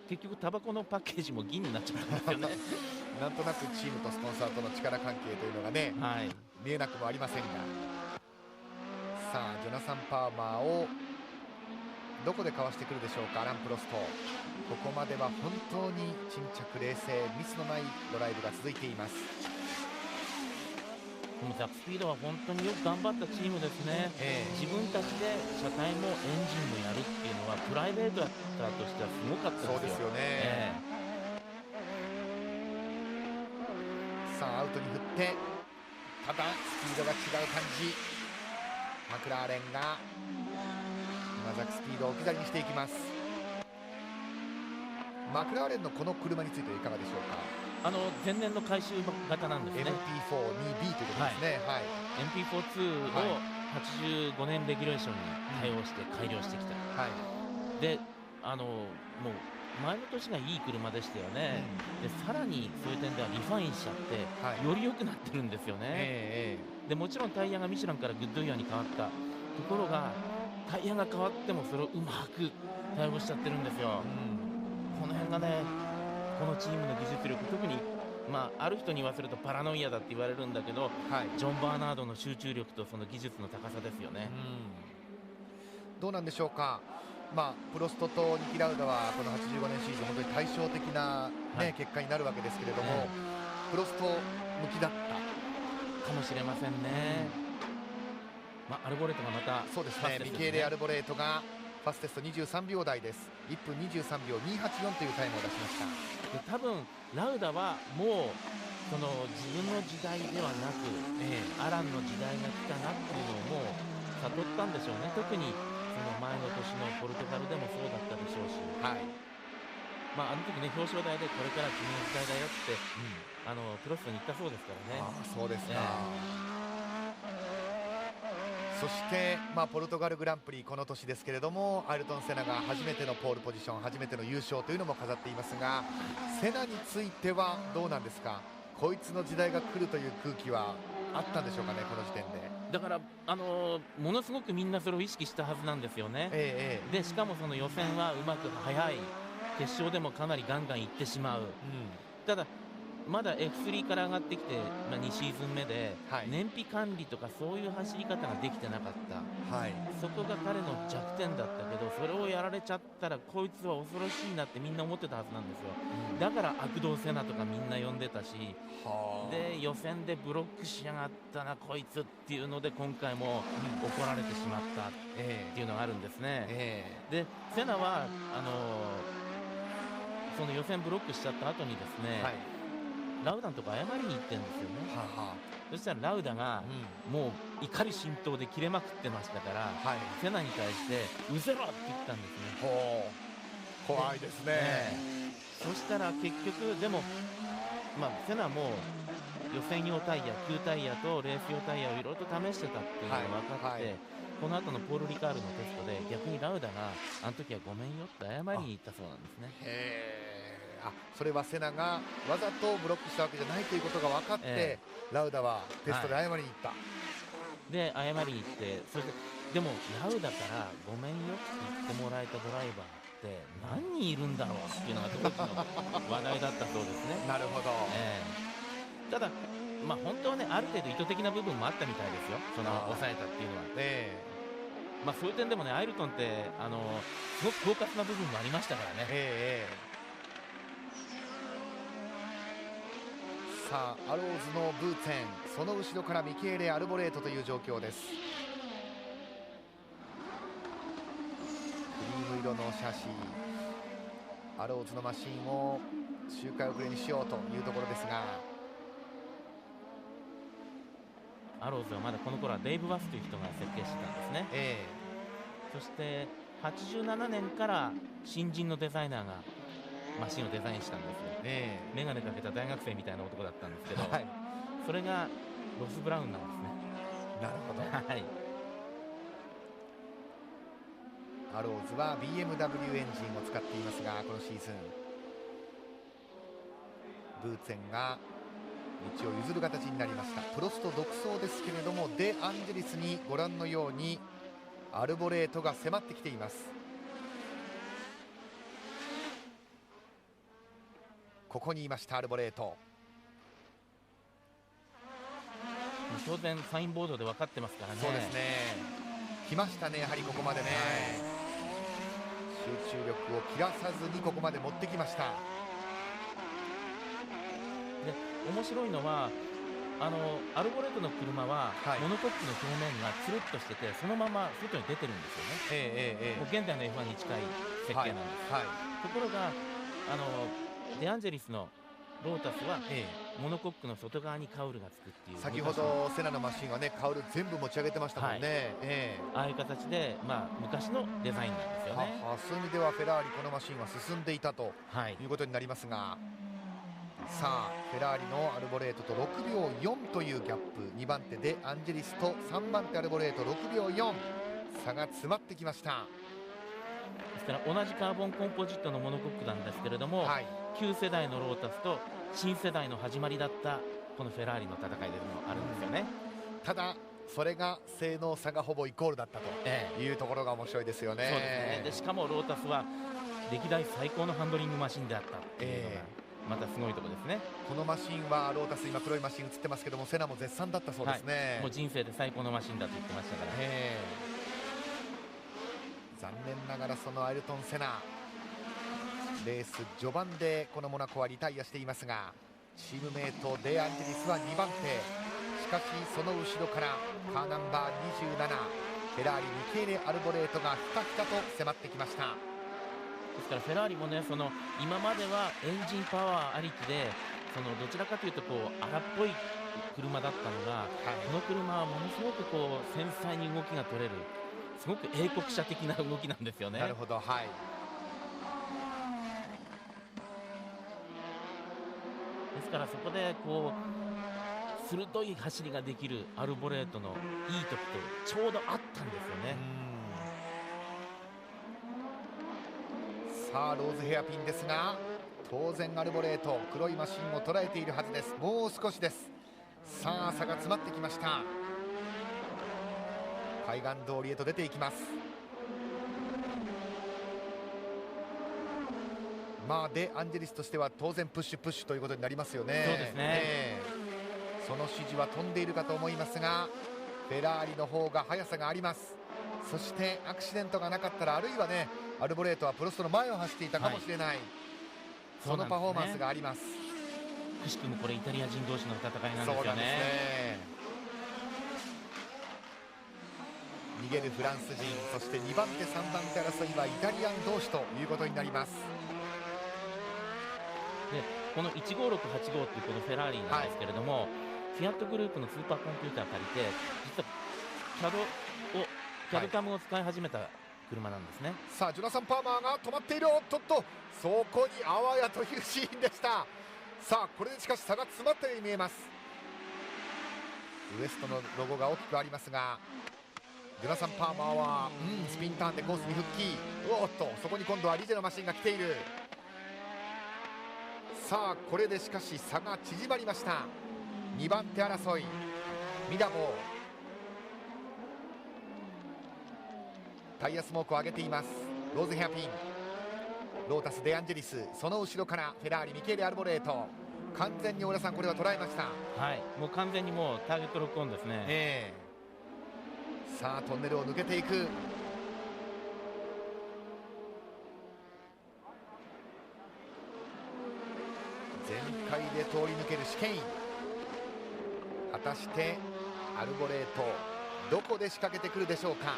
結局タバコのパッケージも銀になっちゃったんですよねなんとなくチームとスポンサーとの力関係というのがね、見えなくもありませんが、さあジョナサン・パーマーをどこでかわしてくるでしょうか。アラン・プロスト、ここまでは本当に沈着冷静、ミスのないドライブが続いています。このザクスピードは本当によく頑張ったチームですね、自分たちで車体もエンジンもやるっていうのはプライベートだったとしてはすごかったですよ。そうですよね、さあアウトに振って、ただスピードが違う感じ。マクラーレンが今ザクスピードを置き去りにしていきます。マクラーレンのこの車についてはいかがでしょうか。前年の回収型なんですね。 MP4-2B ということですね。はい、MP42 を85年レギュレーションに対応して改良してきた、でもう前の年がいい車でしたよね、でさらにそういう点ではリファインしちゃって、より良くなってるんですよね、でもちろんタイヤがミシュランからグッドイヤーに変わったところが、タイヤが変わってもそれをうまく対応しちゃってるんですよ、この辺がね、このチームの技術力、特に、ある人に言わせるとパラノイアだって言われるんだけど、ジョン・バーナードの集中力とその技術の高さですよね。どうなんでしょうか。プロストとニキ・ラウダはこの85年シーズン本当に対照的な、結果になるわけですけれども、プロスト向きだったかもしれませんね、アルボレートがまたそうですね、ミケーレ・アルボレートがファステスト23秒台です。1分23秒284というタイムを出しました。で多分ラウダはもうその自分の時代ではなく、アランの時代が来たなっていうのをもう悟ったんでしょうね。特にその前の年のポルトガルでもそうだったでしょうし、あの時ね、表彰台でこれから君の時代だよって、プロストに言ったそうですからね。そうですか、そして、ポルトガルグランプリこの年ですけれども、アイルトン・セナが初めてのポールポジション、初めての優勝というのも飾っていますが、セナについてはどうなんですか。こいつの時代が来るという空気はあったんでしょうかね、この時点で。だから、ものすごくみんなそれを意識したはずなんですよね、でしかもその予選はうまく速い、決勝でもかなりガンガンいってしまう、ただまだ F3 から上がってきて、2シーズン目で、燃費管理とかそういう走り方ができてなかった、そこが彼の弱点だったけど、それをやられちゃったらこいつは恐ろしいなってみんな思ってたはずなんですよ、だから悪道セナとかみんな呼んでたし、で予選でブロックしやがったなこいつっていうので今回も怒られてしまったっていうのがあるんですね、でセナはその予選ブロックしちゃった後にですね、ラウダのとこ謝りに行ってるんですよね、そしたらラウダが、もう怒り心頭で切れまくってましたから、セナに対してうぜろって言ったんですね。怖いですね、そしたら結局でも、セナも予選用タイヤ、旧タイヤとレース用タイヤをいろいろと試してたっていうのが分かって、この後のポール・リカールのテストで逆にラウダがあの時はごめんよって謝りに行ったそうなんですね。それはセナがわざとブロックしたわけじゃないということが分かって、ラウダはテストで謝りに行った、で謝りに行って、そしてでもラウダからごめんよって言ってもらえたドライバーって何人いるんだろうっていうのが当時の話題だったそうですね。なるほど、ただ本当はね、ある程度意図的な部分もあったみたいですよ、その抑えたっていうのは、そういう点でもね、アイルトンってすごく狡猾な部分もありましたからね。さあアローズのブーツェン、その後ろからミケーレ・アルボレートという状況です。クリーム色のシャシー、アローズのマシンを周回遅れにしようというところですが、アローズはまだこの頃はデイブ・バスという人が設計してたんですね、そして87年から新人のデザイナーがマシンをデザインしたんですよ、眼鏡かけた大学生みたいな男だったんですけど、それがロス・ブラウンなんですね。なるほど、アローズは BMW エンジンを使っていますが、このシーズンブーツェンが道を譲る形になりました。プロスト独走ですけれども、デ・アンジェリスにご覧のようにアルボレートが迫ってきています。ここにいましたアルボレート。当然サインボードで分かってますからね。そうですね、来ましたね、やはりここまでね、集中力を切らさずにここまで持ってきました。で面白いのはアルボレートの車は、モノコックの表面がつるっとしててそのまま外に出てるんですよね。もう現代の F1 に近い設計なんです、ところがデアンジェリスのロータスは、モノコックの外側にカウルがつくっていう。先ほどセナのマシンはねカウル全部持ち上げてましたもんね、ああいう形で、昔のデザインなんですよね。そういう意味ではフェラーリこのマシンは進んでいたということになりますが、さあフェラーリのアルボレートと6秒4というギャップ、2番手でアンジェリスと3番手アルボレート6秒4、差が詰まってきました。ですから同じカーボンコンポジットのモノコックなんですけれども、旧世代のロータスと新世代の始まりだったこのフェラーリの戦いでもあるんですよね。ただそれが性能差がほぼイコールだったというところが面白いですよね。そうですね。でしかもロータスは歴代最高のハンドリングマシンであったっていうのがまたすごいところですね。このマシンはロータス、今黒いマシン映ってますけどもセナも絶賛だったそうですね、もう人生で最高のマシンだと言ってましたから、残念ながらそのアイルトン・セナレース序盤でこのモナコはリタイアしていますが、チームメートデアンジェリスは2番手、しかしその後ろからカーナンバー27フェラーリミケーレ・アルボレートがひたひたと迫ってきました。ですからフェラーリもね今まではエンジンパワーありきでどちらかというと荒っぽい車だったのが、この車はものすごく繊細に動きが取れるすごく英国車的な動きなんですよね。なるほど、ですからそこで鋭い走りができるアルボレートのいい時とちょうどあったんですよね。さあローズヘアピンですが、当然アルボレート黒いマシンを捉えているはずです。もう少しです。さあ差が詰まってきました。海岸通りへと出ていきます。でアンジェリスとしては当然プッシュということになりますよね。そうですね、その指示は飛んでいるかと思いますがフェラーリの方が速さがあります。そしてアクシデントがなかったらあるいはねアルボレートはプロストの前を走っていたかもしれない、そのパフォーマンスがあります。くしくもこれイタリア人同士の戦いなんですよね。逃げるフランス人、そして2番手3番手争いはイタリアン同士ということになります。でこの15685っていうこのフェラーリなんですけれども、フィアットグループのスーパーコンピューターを借りて実はキャドカムを使い始めた車なんですね。さあジョナサン・パーマーが止まっている。おっとっとそこにあわやというシーンでした。さあこれでしかし差が詰まったように見えます。ウエストのロゴが大きくありますがジョナサン・パーマーは、スピンターンでコースに復帰。おっとそこに今度はリジェのマシンが来ている。さあこれでしかし差が縮まりました。2番手争いミダボータイヤスモークを上げています。ローズヘアピンロータスデアンジェリス、その後ろからフェラーリミケーレ・アルボレート、完全に小田さんこれは捉えました。もう完全にもうターゲットロックオンですね。さあトンネルを抜けていく。全開で通り抜けるシケイン、果たしてアルボレートどこで仕掛けてくるでしょうか。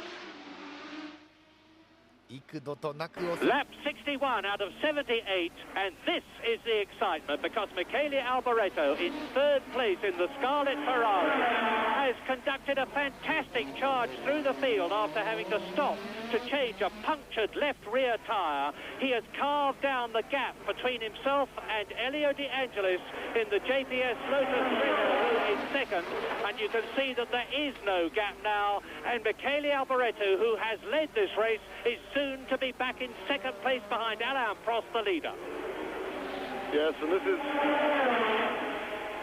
幾度となくを Lap 61 out of 78, and this is the excitement because Michele Alboreto in third place in the Scarlet Ferrari has conducted a fantastic charge through the field after having to stop to change a punctured left rear tyre. He has carved down the gap between himself and Elio De Angelis in the JPS Lotus Renault, who is second, and you can see that there is no gap now, and Michele Alboreto, who has led this race, is soon to be back in second place behind Alain Prost, the leader. Yes, and this is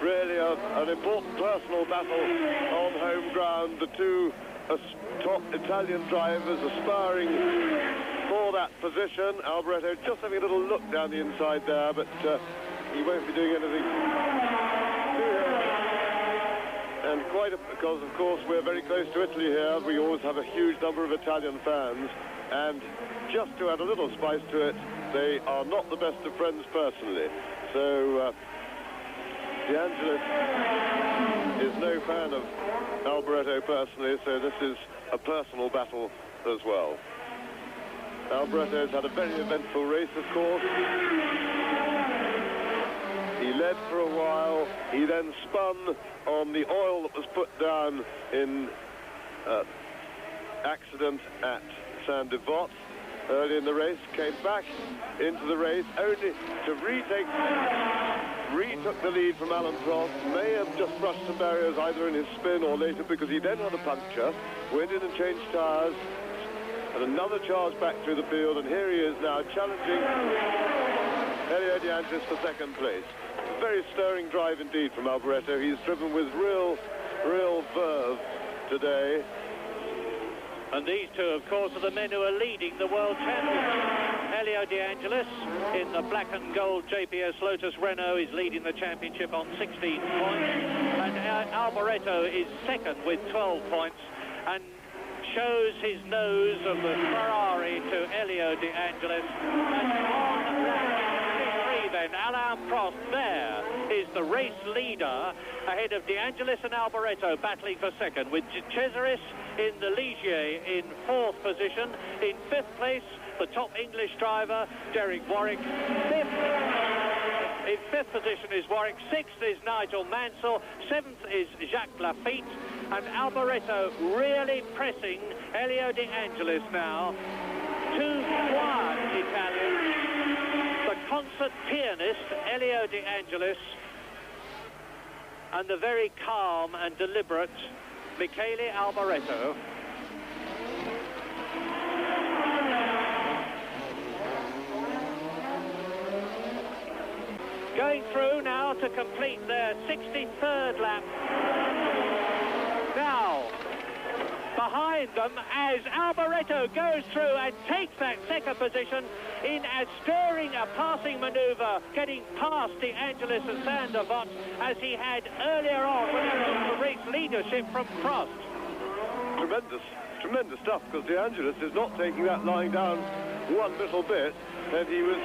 really an important personal battle on home ground. The two top Italian drivers aspiring for that position. Alboreto just having a little look down the inside there, but he won't be doing anything too and quite because of course we're very close to Italy here. We always have a huge number of Italian fans. and just to add a little spice to it, they are not the best of friends personally. So De Angelis is no fan of Alboreto personally, so this is a personal battle as well. Alboreto's had a very eventful race, of course. He led for a while, he then spun on the oil that was put down in accident at Saint-Devote early in the race, came back into the race only to retook the lead from Alan Prost, may have just brushed some barriers either in his spin or later because he then had a puncture, went in and changed tyres, and another charge back through the field, and here he is now challenging Elio De Angelis for second place. Very stirring drive indeed from Alboreto. He's driven with real verve today. And these two, of course, are the men who are leading the World Championship. Elio De Angelis in the black and gold JPS Lotus Renault is leading the championship on 16 points. And Alboreto is second with 12 points and shows his nose of the Ferrari to Elio De Angelis. And on lap 63 then, Alain Prost there is the race leader ahead of De Angelis and Alboreto battling for second, with Cesaris in the Ligier in fourth position. In fifth place, the top English driver, Derek Warwick. In fifth position is Warwick. Sixth is Nigel Mansell. Seventh is Jacques Lafitte. And Alboreto really pressing Elio De Angelis now. Two quiet Italians. The concert pianist, Elio De Angelis, and the very calm and deliberate Michele Alboreto. Going through now to complete their 63rd lap. Now, behind them as Alboreto goes through and takes that second position in as stirring a passing manoeuvre, getting past De Angelis and Saint-Devote as he had earlier on when he took the race leadership from Prost. Tremendous stuff, because De Angelis is not taking that line down one little bit, and he was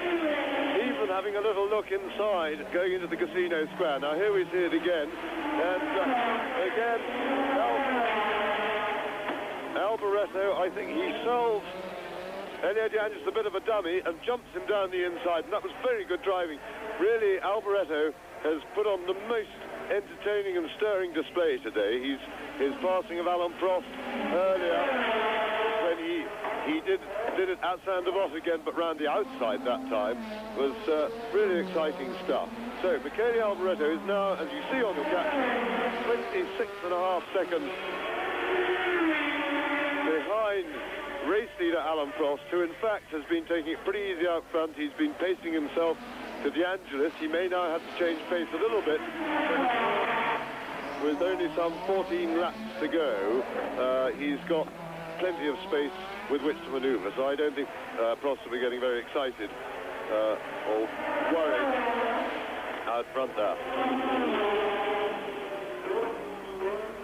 even having a little look inside going into the Casino Square. Now here we see it again, and again Alboreto, I think he solves Elio De Angelis a bit of a dummy and jumps him down the inside, and that was very good driving. Really, Alboreto has put on the most entertaining and stirring display today. His passing of Alain Prost earlier when he did it at Saint-Devote again, but round the outside that time, was really exciting stuff. So Michele Alboreto is now, as you see on the caption, 26.5 seconds behind race leader Alain Prost, who in fact has been taking it pretty easy out front. He's been pacing himself to De Angelis. He may now have to change pace a little bit. With only some 14 laps to go, he's got plenty of space with which to manoeuvre, so I don't think Prost will be getting very excited or worried out front there.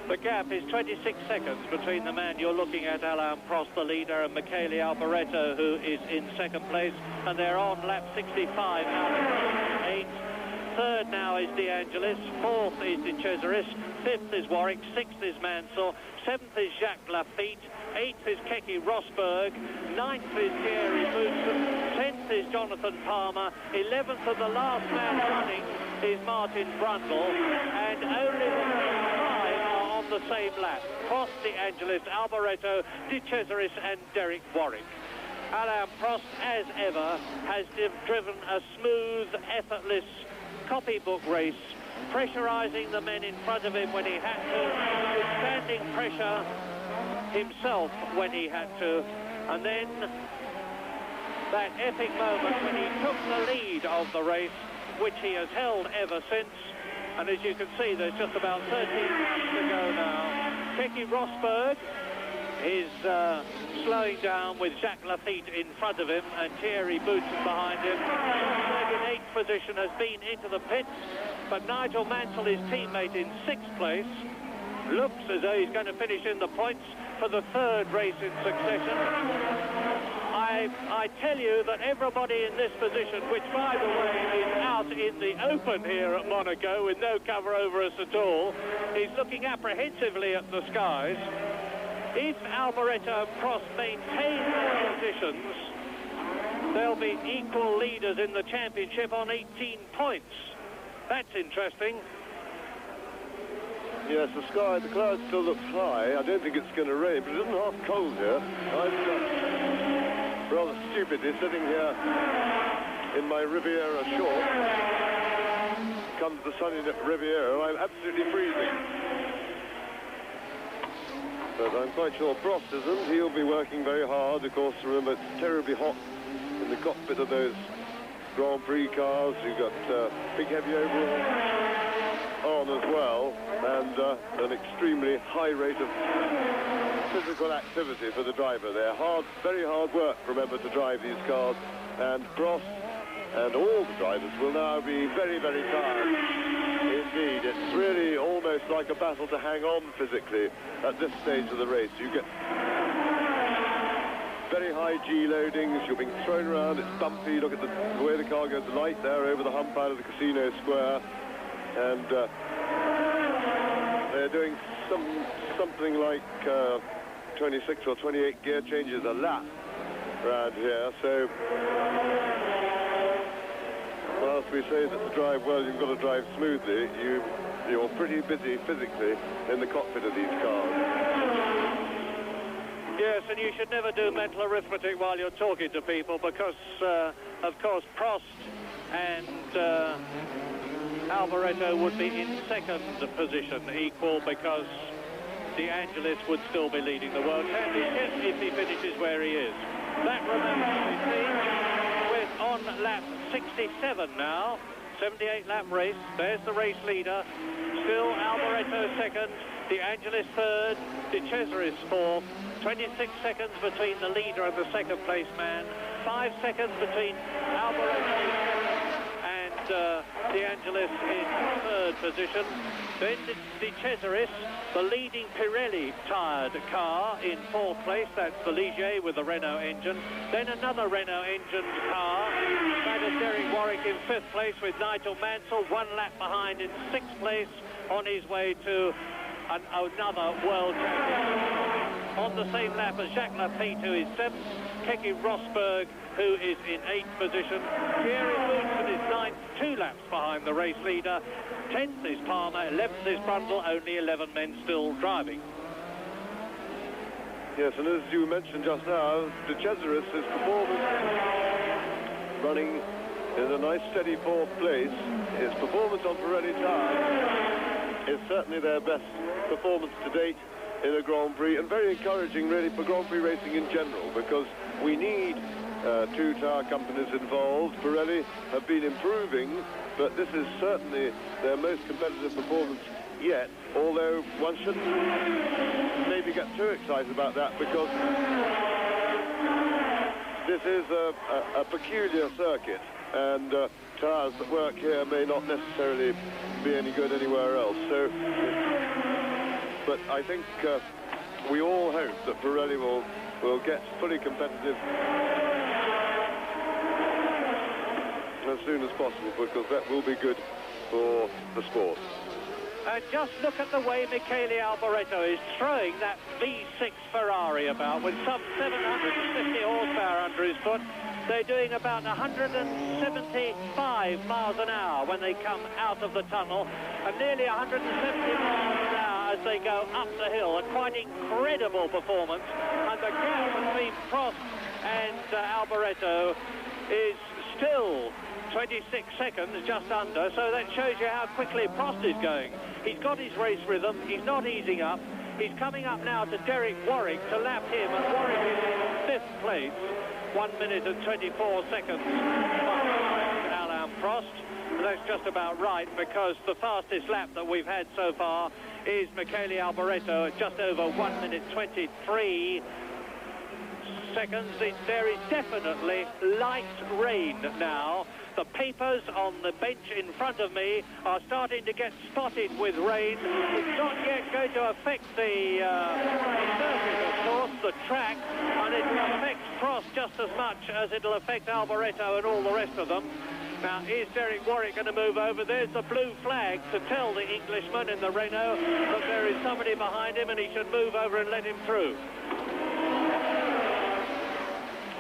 The gap is 26 seconds between the man you're looking at, Alain Prost, the leader, and Michele Alboreto, who is in second place, and they're on lap 65 out of 8. Third now is De Angelis, fourth is De Cesaris, fifth is Warwick, sixth is Mansell, seventh is Jacques Lafitte, eighth is Keke Rosberg, ninth is Thierry Boutsen, 10th is Jonathan Palmer, 11th of the last man running is Martin Brundle, and only five are on the same lap. Prost, De Angelis, Alboreto, De Cesaris and Derek Warwick. Alain Prost, as ever, has driven a smooth, effortless copybook race, pressurising the men in front of him when he had to, withstanding pressure himself when he had to, and then that epic moment when he took the lead of the race, which he has held ever since. And as you can see, there's just about 13 laps to go now. Keke Rosberg is slowing down with Jacques Lafitte in front of him and Thierry Boutsen behind him. Rosberg in 8th position has been into the pits, but Nigel Mansell, his teammate, in 6th place. looks as though he's going to finish in the points for the third race in succession. I tell you that everybody in this position, which by the way is out in the open here at Monaco with no cover over us at all, is looking apprehensively at the skies. If Alboreto and Prost maintain their positions, they'll be equal leaders in the championship on 18 points. That's interesting. Yes, the cloud still looks high. I don't think it's going to rain, but it isn't half cold here. I'm rather stupidly sitting here in my Riviera shorts. Comes the sunny Riviera, I'm absolutely freezing. But I'm quite sure Prost isn't. He'll be working very hard. Of course, remember, it's terribly hot in the cockpit of those Grand Prix cars. You've got big heavy overalls on as well, and an extremely high rate of physical activity for the driver there. Very hard work, remember, to drive these cars, and Prost and all the drivers will now be very, very tired indeed. It's really almost like a battle to hang on physically at this stage of the race. You get very high G loadings, you're being thrown around, it's bumpy. Look at the way the car goes light there over the hump out of the Casino Square, and they're doing something like 26 or 28 gear changes a lap around here. So whilst we say that to drive well you've got to drive smoothly, you're pretty busy physically in the cockpit of these cars. Yes, and you should never do mental arithmetic while you're talking to people, because of course Prost and Alboreto would be in second position, equal, because De Angelis would still be leading the World Championship if he finishes where he is. That remains to be seen. We're on lap 67 now, 78-lap race. There's the race leader. Still Alboreto second, De Angelis third, De Cesaris fourth. 26 seconds between the leader and the second place man. 5 seconds between Alboreto and De Angelis in third position. Then De Cesaris, the leading Pirelli tired car, in fourth place. That's the Ligier with the Renault engine. Then another Renault engined car. That is Derek Warwick in fifth place with Nigel Mansell 1 lap behind in sixth place, on his way to another world championship. On the same lap as Jacques Lafitte, who is seventh. Keke Rosberg, who is in eighth position. Thierry Boutsen is ninth, 2 laps behind the race leader. 10th is Palmer, 11th is Brundle, only 11 men still driving. Yes, and as you mentioned just now, De Cesaris is performance running in a nice steady fourth place. His performance on Pirelli tyres is certainly their best performance to date in a Grand Prix, and very encouraging really for Grand Prix racing in general, because we need 2 tyre companies involved. Pirelli have been improving, but this is certainly their most competitive performance yet, although one shouldn't maybe get too excited about that, because this is a peculiar circuit, and tyres that work here may not necessarily be any good anywhere else. So, but I think we all hope that Pirelli will get fully competitive as soon as possible, because that will be good for the sport. Just look at the way Michele Alboreto is throwing that V6 Ferrari about with some 750 horsepower under his foot. They're doing about 175 miles an hour when they come out of the tunnel, and nearly 170 miles an hour as they go up the hill. A quite incredible performance, and the gap between Prost and Alboreto is still 26 seconds, just under, so that shows you how quickly Prost is going. He's got his race rhythm, he's not easing up. He's coming up now to Derek Warwick to lap him, and Warwick is in 5th place, 1 minute and 24 seconds behind Alain Prost. And that's just about right, because the fastest lap that we've had so far is Michele Alboreto at just over 1 minute 23 seconds. There is definitely light rain now. The papers on the bench in front of me are starting to get spotted with rain. It's not yet going to affect the surface, of course, the track, and it will affect Prost just as much as it'll affect Alboreto and all the rest of them. Now, is Derek Warwick going to move over? There's the blue flag to tell the Englishman in the Renault that there is somebody behind him and he should move over and let him through.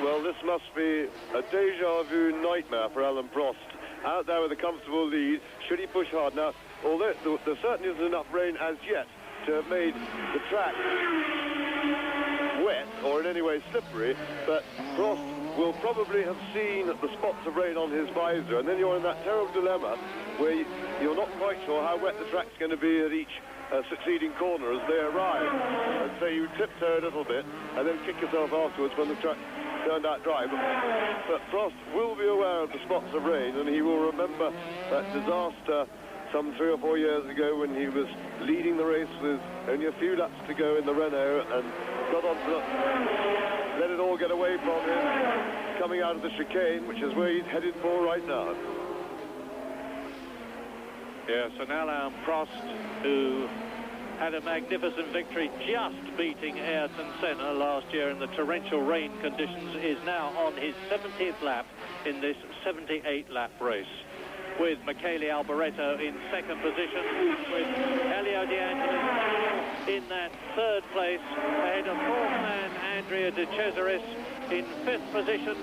Well, this must be a deja vu nightmare for Alan Prost. Out there with a comfortable lead, should he push hard? Now, although there certainly isn't enough rain as yet to have made the track wet or in any way slippery, but Prost will probably have seen the spots of rain on his visor, and then you're in that terrible dilemma where you're not quite sure how wet the track's going to be at each succeeding corner as they arrive. And so you tiptoe a little bit and then kick yourself afterwards when the track turned out dry. But Prost will be aware of the spots of rain, and he will remember that disaster some 3 or 4 years ago when he was leading the race with only a few laps to go in the Renault and got on to let it all get away from him coming out of the chicane, which is where he's headed for right now. Yes, and Alain Prost, who had a magnificent victory just beating Ayrton Senna last year in the torrential rain conditions, is now on his 70th lap in this 78-lap race, with Michele Alboreto in second position, with Elio De Angelis in that third place, ahead of fourth man Andrea De Cesaris in fifth position,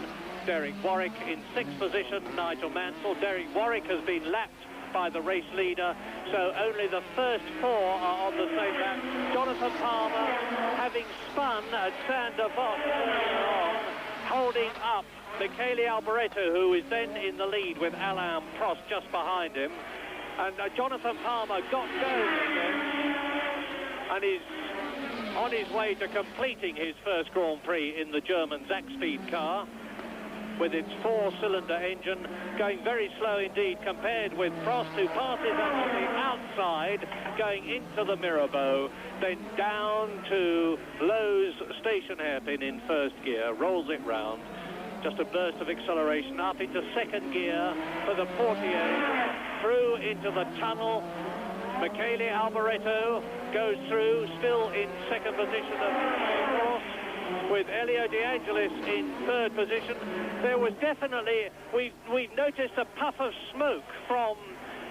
Derek Warwick in sixth position, Nigel Mansell. Derek Warwick has been lapped by the race leader, so only the first 4 are on the same lap. Jonathan Palmer, having spun at Saint-Devote, holding up Michele Alboreto, who is then in the lead with Alain Prost just behind him. And Jonathan Palmer got going again and is on his way to completing his first Grand Prix in the German Zack-Speed car, with its 4-cylinder engine, going very slow indeed compared with Prost, who passes on the outside, going into the Mirabeau, then down to Lowe's station hairpin in first gear, rolls it round. Just a burst of acceleration up into second gear for the Portier, through into the tunnel. Michele Alboreto goes through, still in second position, of course, with Elio De Angelis in third position. There was definitely, we've noticed a puff of smoke from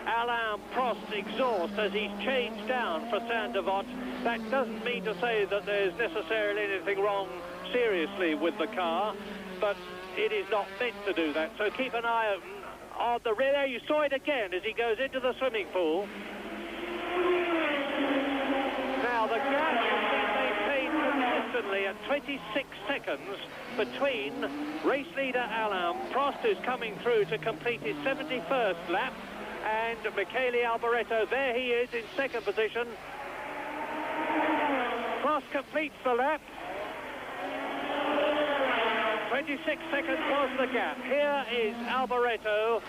Alain Prost's exhaust as he's changed down for Saint-Devote. That doesn't mean to say that there's necessarily anything wrong seriously with the car, but it is not meant to do that. So keep an eye open on the rear. You saw it again as he goes into the swimming pool. Now the gap has been maintained consistently at 26 seconds between race leader Alain Prost, who's coming through to complete his 71st lap, and Michele Alboreto. There he is in second position. Prost completes the lap. 26 seconds was the gap. Here is Alboreto.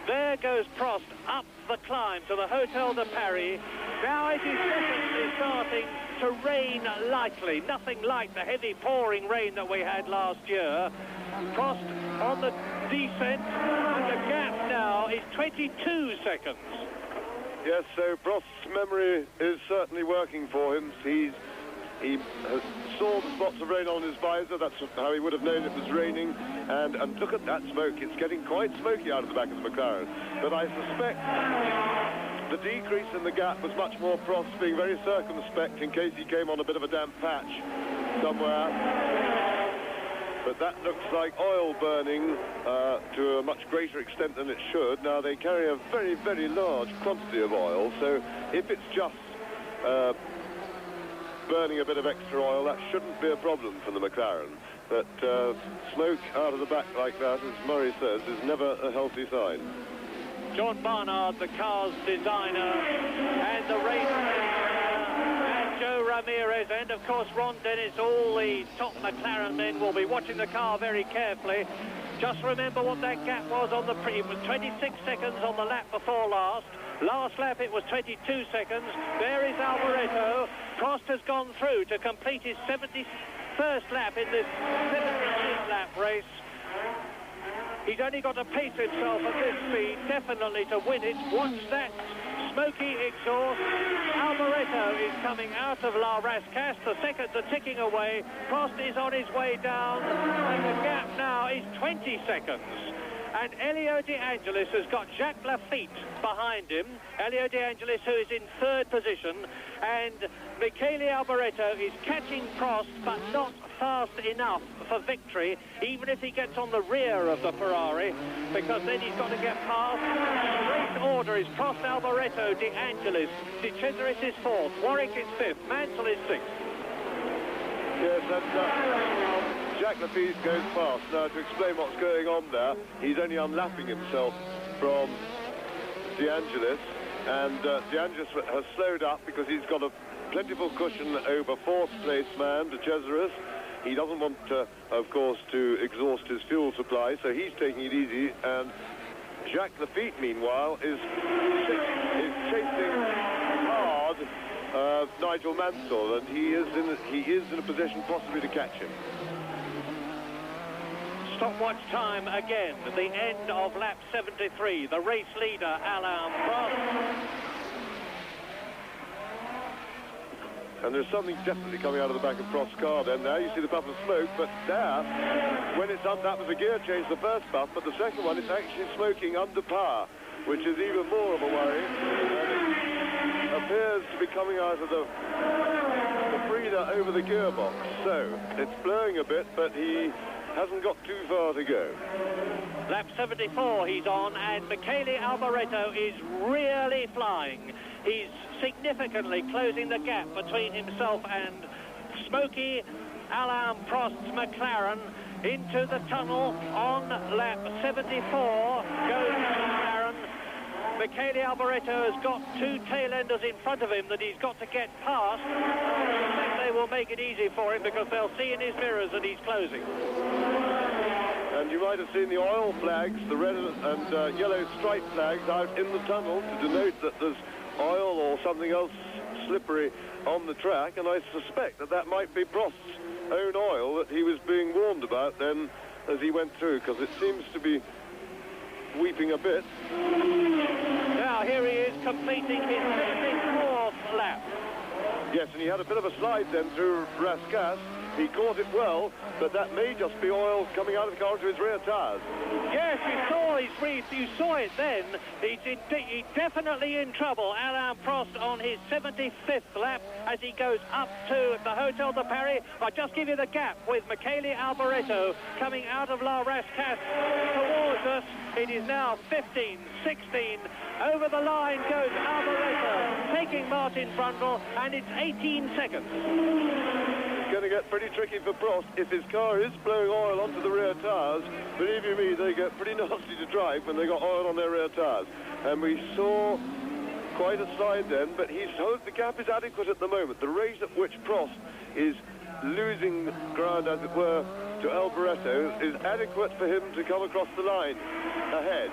There goes Prost up the climb to the Hotel de Paris. Now it is definitely starting to rain lightly. Nothing like the heavy pouring rain that we had last year. Prost on the descent, and the gap now is 22 seconds. Yes, so Prost's memory is certainly working for him. He saw the spots of rain on his visor. That's how he would have known it was raining. And look at that smoke. It's getting quite smoky out of the back of the McLaren. But I suspect the decrease in the gap was much more Prost being very circumspect in case he came on a bit of a damp patch somewhere. But that looks like oil burning to a much greater extent than it should. Now, they carry a very, very large quantity of oil, so if it's just burning a bit of extra oil, that shouldn't be a problem for the McLaren. But smoke out of the back like that, as Murray says, is never a healthy sign. John Barnard, the car's designer, and the race and Joe Ramirez, and of course Ron Dennis, all the top McLaren men will be watching the car very carefully. Just remember what that gap was on the it was 26 seconds on the lap before last. Last lap it was 22 seconds. There is Alboreto. Prost has gone through to complete his 71st first lap in this 17-lap race. He's only got to pace himself at this speed, definitely to win it. Watch that smoky exhaust. Alboreto is coming out of La Rascasse. The seconds are ticking away. Prost is on his way down, and the gap now is 20 seconds. And Elio De Angelis has got Jacques Lafitte behind him. Elio De Angelis, who is in third position, and Michele Alboreto is catching Prost, but not fast enough for victory, even if he gets on the rear of the Ferrari, because then he's got to get past. The race order is Prost, Alboreto, De Angelis. De Cesaris is fourth, Warwick is fifth, Mansell is sixth. Yes, and Jacques Lafitte goes fast. Now, to explain what's going on there, he's only unlapping himself from De Angelis, and De Angelis has slowed up because he's got a plentiful cushion over fourth place man, De Cesaris. He doesn't want, of course, to exhaust his fuel supply, so he's taking it easy, and Jacques Lafitte, meanwhile, is chasing hard Nigel Mansell, and he is in a position possibly to catch him. Stopwatch time again, the end of lap 73. The race leader, Alain Prost. And there's something definitely coming out of the back of Prost's car then. There you see the puff of smoke, but there, when it's done, that was a gear change, the first puff, but the second one, it's actually smoking under power, which is even more of a worry. And it appears to be coming out of the breather over the gearbox. So, it's blowing a bit, but he hasn't got too far to go. Lap 74 he's on, and Michele Alboreto is really flying. He's significantly closing the gap between himself and smoky Alain Prost's McLaren. Into the tunnel on lap 74 goes McLaren. Michele Alboreto has got two tail-enders in front of him that he's got to get past. I think they will make it easy for him because they'll see in his mirrors that he's closing. And you might have seen the oil flags, the red and yellow stripe flags out in the tunnel to denote that there's oil or something else slippery on the track, and I suspect that that might be Prost's own oil that he was being warned about then as he went through, because it seems to be weeping a bit. Now here he is completing his 54th lap. Yes, and he had a bit of a slide then through Rascasse. He caught it well, but that may just be oil coming out of the car into his rear tyres. Yes, you saw it then. He's definitely in trouble. Alain Prost on his 75th lap as he goes up to the Hotel de Paris. I'll just give you the gap with Michele Alboreto coming out of La Rascasse towards us. It is now 15, 16. Over the line goes Alboreto, taking Martin Brundle, and it's 18 seconds. It's going to get pretty tricky for Prost. If his car is blowing oil onto the rear tyres, believe you me, they get pretty nasty to drive when they got oil on their rear tyres. And we saw quite a slide then, but the gap is adequate at the moment. The rate at which Prost is losing ground, as it were, to Alboreto is adequate for him to come across the line ahead.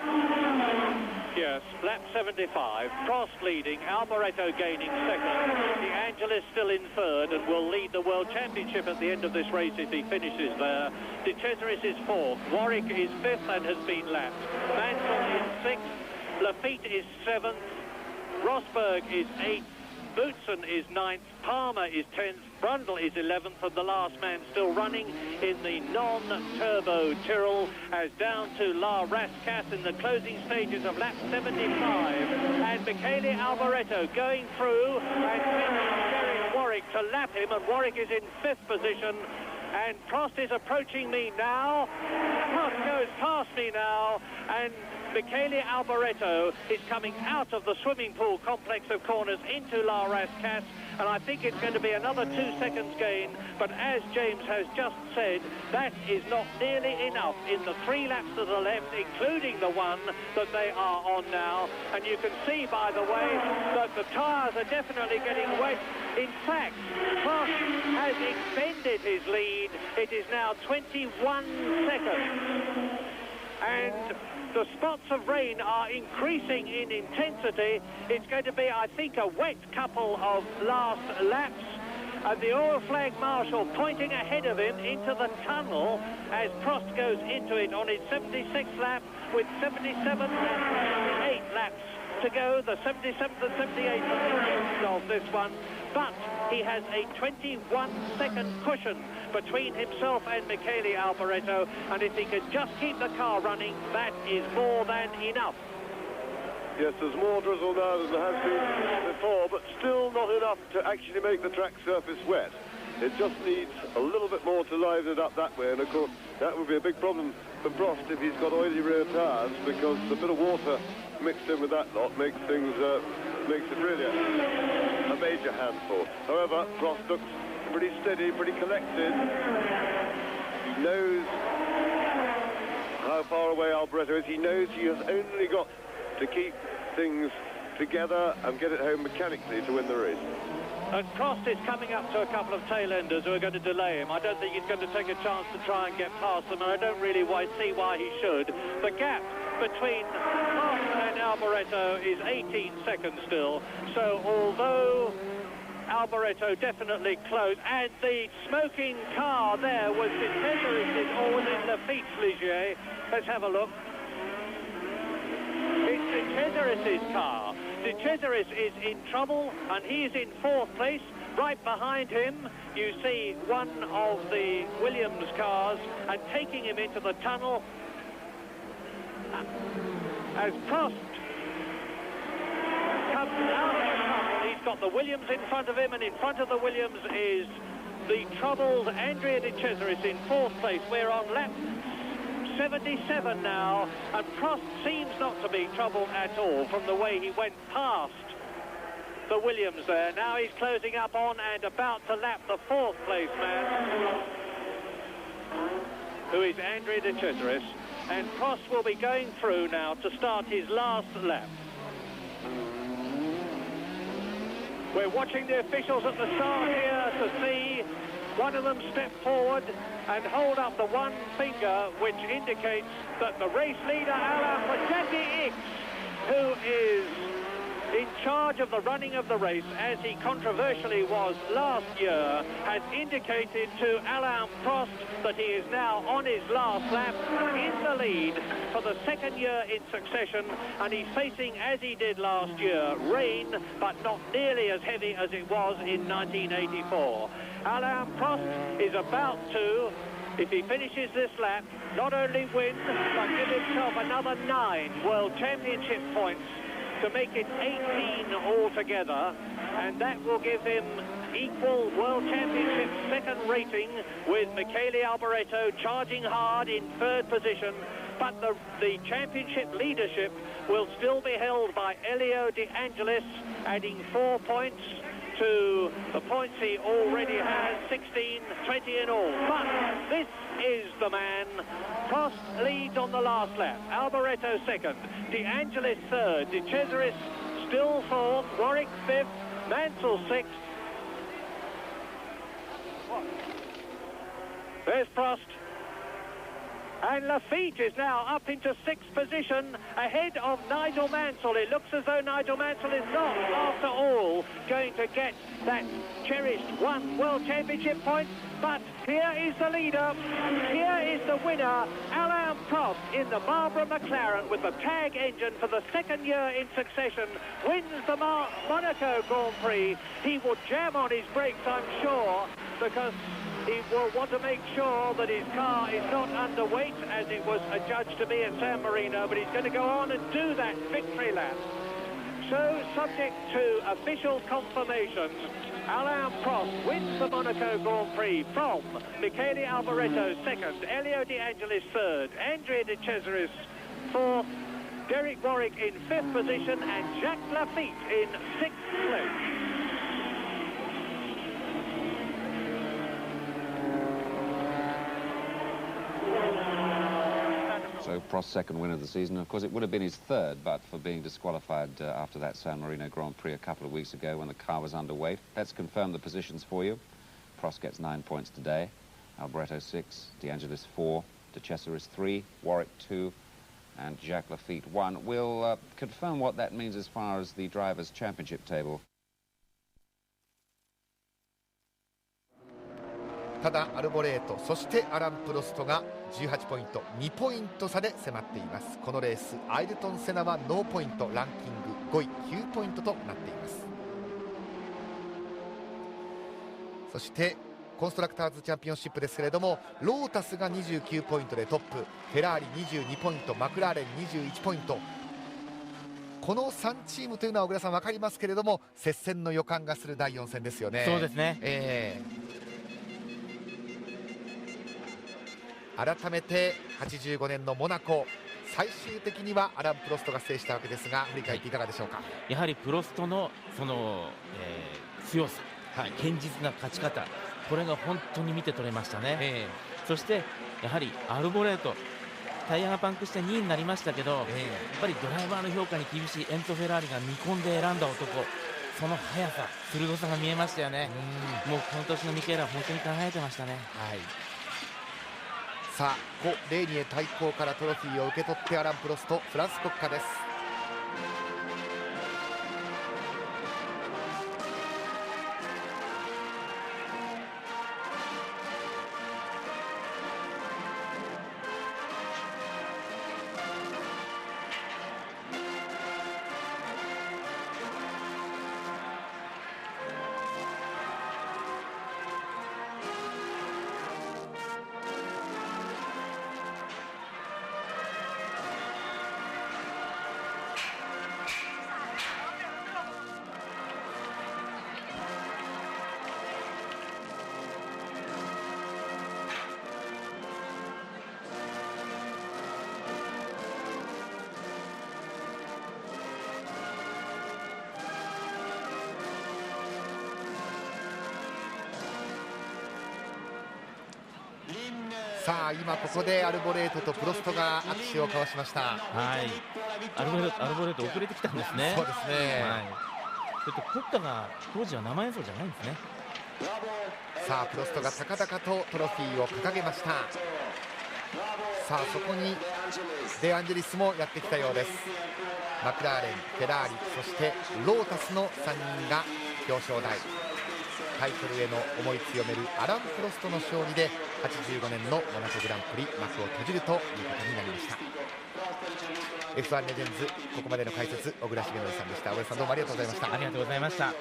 Yes, lap 75, Prost leading, Alboreto gaining second. De Angelis still in third and will lead the World Championship at the end of this race if he finishes there. De Cesaris is fourth, Warwick is fifth and has been lapped. Mansell is sixth, Lafitte is seventh, Rosberg is eighth, Boutsen is ninth, Palmer is 10th, Brundle is 11th, and the last man still running in the non-turbo Tyrrell as down to La Rascasse in the closing stages of lap 75. And Michele Alboreto going through and Derek Warwick to lap him, and Warwick is in fifth position. And Prost is approaching me now. Prost goes past me now, and Michele Alboreto is coming out of the swimming pool complex of corners into La Rascasse, and I think it's going to be another 2 seconds gain, but as James has just said, that is not nearly enough in the 3 laps to the left, including the one that they are on now. And you can see, by the way, that the tyres are definitely getting wet. In fact, Prost has extended his lead. It is now 21 seconds. And the spots of rain are increasing in intensity. It's going to be, I think, a wet couple of last laps. And the oil flag marshal pointing ahead of him into the tunnel as Prost goes into it on his 76th lap with 77 and 78 laps to go, the 77th and 78th of this one. But he has a 21-second cushion between himself and Michele Alboreto, and if he can just keep the car running, that is more than enough. Yes, there's more drizzle now than there has been before, but still not enough to actually make the track surface wet. It just needs a little bit more to liven it up that way, and of course that would be a big problem for Prost if he's got oily rear tyres, because the bit of water mixed in with that lot makes things makes it really a major handful. However, Prost looks pretty steady, pretty collected. He knows how far away Alboreto is. He knows he has only got to keep things together and get it home mechanically to win the race. And Prost is coming up to a couple of tail-enders who are going to delay him. I don't think he's going to take a chance to try and get past them, and I don't really see why he should. The gap between Prost and Alboreto is 18 seconds still, so although Alboreto definitely close, and the smoking car there was De Cesaris's, or was it Lafitte's Ligier? Let's have a look. It's De Cesaris's car. De Cesaris is in trouble, and he is in fourth place. Right behind him, you see one of the Williams cars, and taking him into the tunnel as Prost comes out of the tunnel. He's got the Williams in front of him, and in front of the Williams is the troubled Andrea De Cesaris in fourth place. We're on lap 77 now, and Prost seems not to be troubled at all from the way he went past the Williams there. Now he's closing up on and about to lap the fourth place man, who is Andrea De Cesaris, and Prost will be going through now to start his last lap. We're watching the officials at the start here to see one of them step forward and hold up the one finger, which indicates that the race leader, Alain Projetti, who is in charge of the running of the race, as he controversially was last year, has indicated to Alain Prost that he is now on his last lap in the lead for the second year in succession, and he's facing, as he did last year, rain, but not nearly as heavy as it was in 1984. Alain Prost is about to, if he finishes this lap, not only win, but give himself another 9 World Championship points to make it 18 altogether, and that will give him equal World Championship second rating with Michele Alboreto charging hard in third position, but the championship leadership will still be held by Elio De Angelis, adding 4 points to the points he already has, 16, 20 in all. But this is the man. Prost leads on the last lap, Alboreto second, De Angelis third, De Cesaris still fourth, Warwick fifth, Mansell sixth. There's Prost. And Lafitte is now up into sixth position, ahead of Nigel Mansell. It looks as though Nigel Mansell is not, after all, going to get that cherished 1 World Championship point. But here is the leader, here is the winner, Alain Prost, in the Barbara McLaren with the tag engine for the second year in succession, wins the Monaco Grand Prix. He will jam on his brakes, I'm sure, because he will want to make sure that his car is not underweight, as it was adjudged to be at San Marino, but he's going to go on and do that victory lap. So, subject to official confirmation, Alain Prost wins the Monaco Grand Prix from Michele Alboreto second, Elio De Angelis third, Andrea De Cesaris fourth, Derek Warwick in fifth position, and Jacques Lafitte in sixth place. So Prost's second win of the season. Of course, it would have been his third, but for being disqualified after that San Marino Grand Prix a couple of weeks ago when the car was underweight. Let's confirm the positions for you. Prost gets 9 points today. Alboreto 6, De Angelis 4, De Cesaris 3, Warwick 2, and Jacques Lafitte 1. We'll confirm what that means as far as the Drivers' Championship table. ただアルボレート、そしてアラン・プロストが18ポイント、2ポイント差で迫っています。このレースアイルトン・セナはノーポイント、ランキング5位、9ポイントとなっています。そしてコンストラクターズチャンピオンシップですけれども、ロータスが29ポイントでトップ、フェラーリ22ポイント、マクラーレン21ポイント。この3チームというのは小倉さん分かりますけれども、接戦の予感がする第4戦ですよね。そうですね、改めて85年のモナコ、最終的にはアラン・プロストが制したわけですが、振り返っていかがでしょうか。やはりプロストのその、強さ、堅実な勝ち方、これが本当に見て取れましたね。そしてやはりアルボレート、タイヤがパンクして2位になりましたけど、やっぱりドライバーの評価に厳しいエンツォ・フェラーリが見込んで選んだ男、その速さ、鋭さが見えましたよね。もうこの年のミケーラは本当に輝いてましたね。さあ、コ・レーニエ対抗からトロフィーを受け取ってアラン・プロスト、フランス国歌です。さあ今ここでアルボレートとプロストが握手を交わしました。アルボレート遅れてきたんですね。そうですね、ちょっと国歌が当時は生演奏じゃないんですね。さあプロストが高々とトロフィーを掲げました。さあそこにデアンジェリスもやってきたようです。マクラーレン、フェラーリ、そしてロータスの3人が表彰台、タイトルへの思い強めるアラン・プロストの勝利で85年のモナコグランプリ幕を閉じるということになりました。 F1 レジェンズ、ここまでの解説小倉重則さんでした。小倉さん、どうもありがとうございました。ありがとうございました。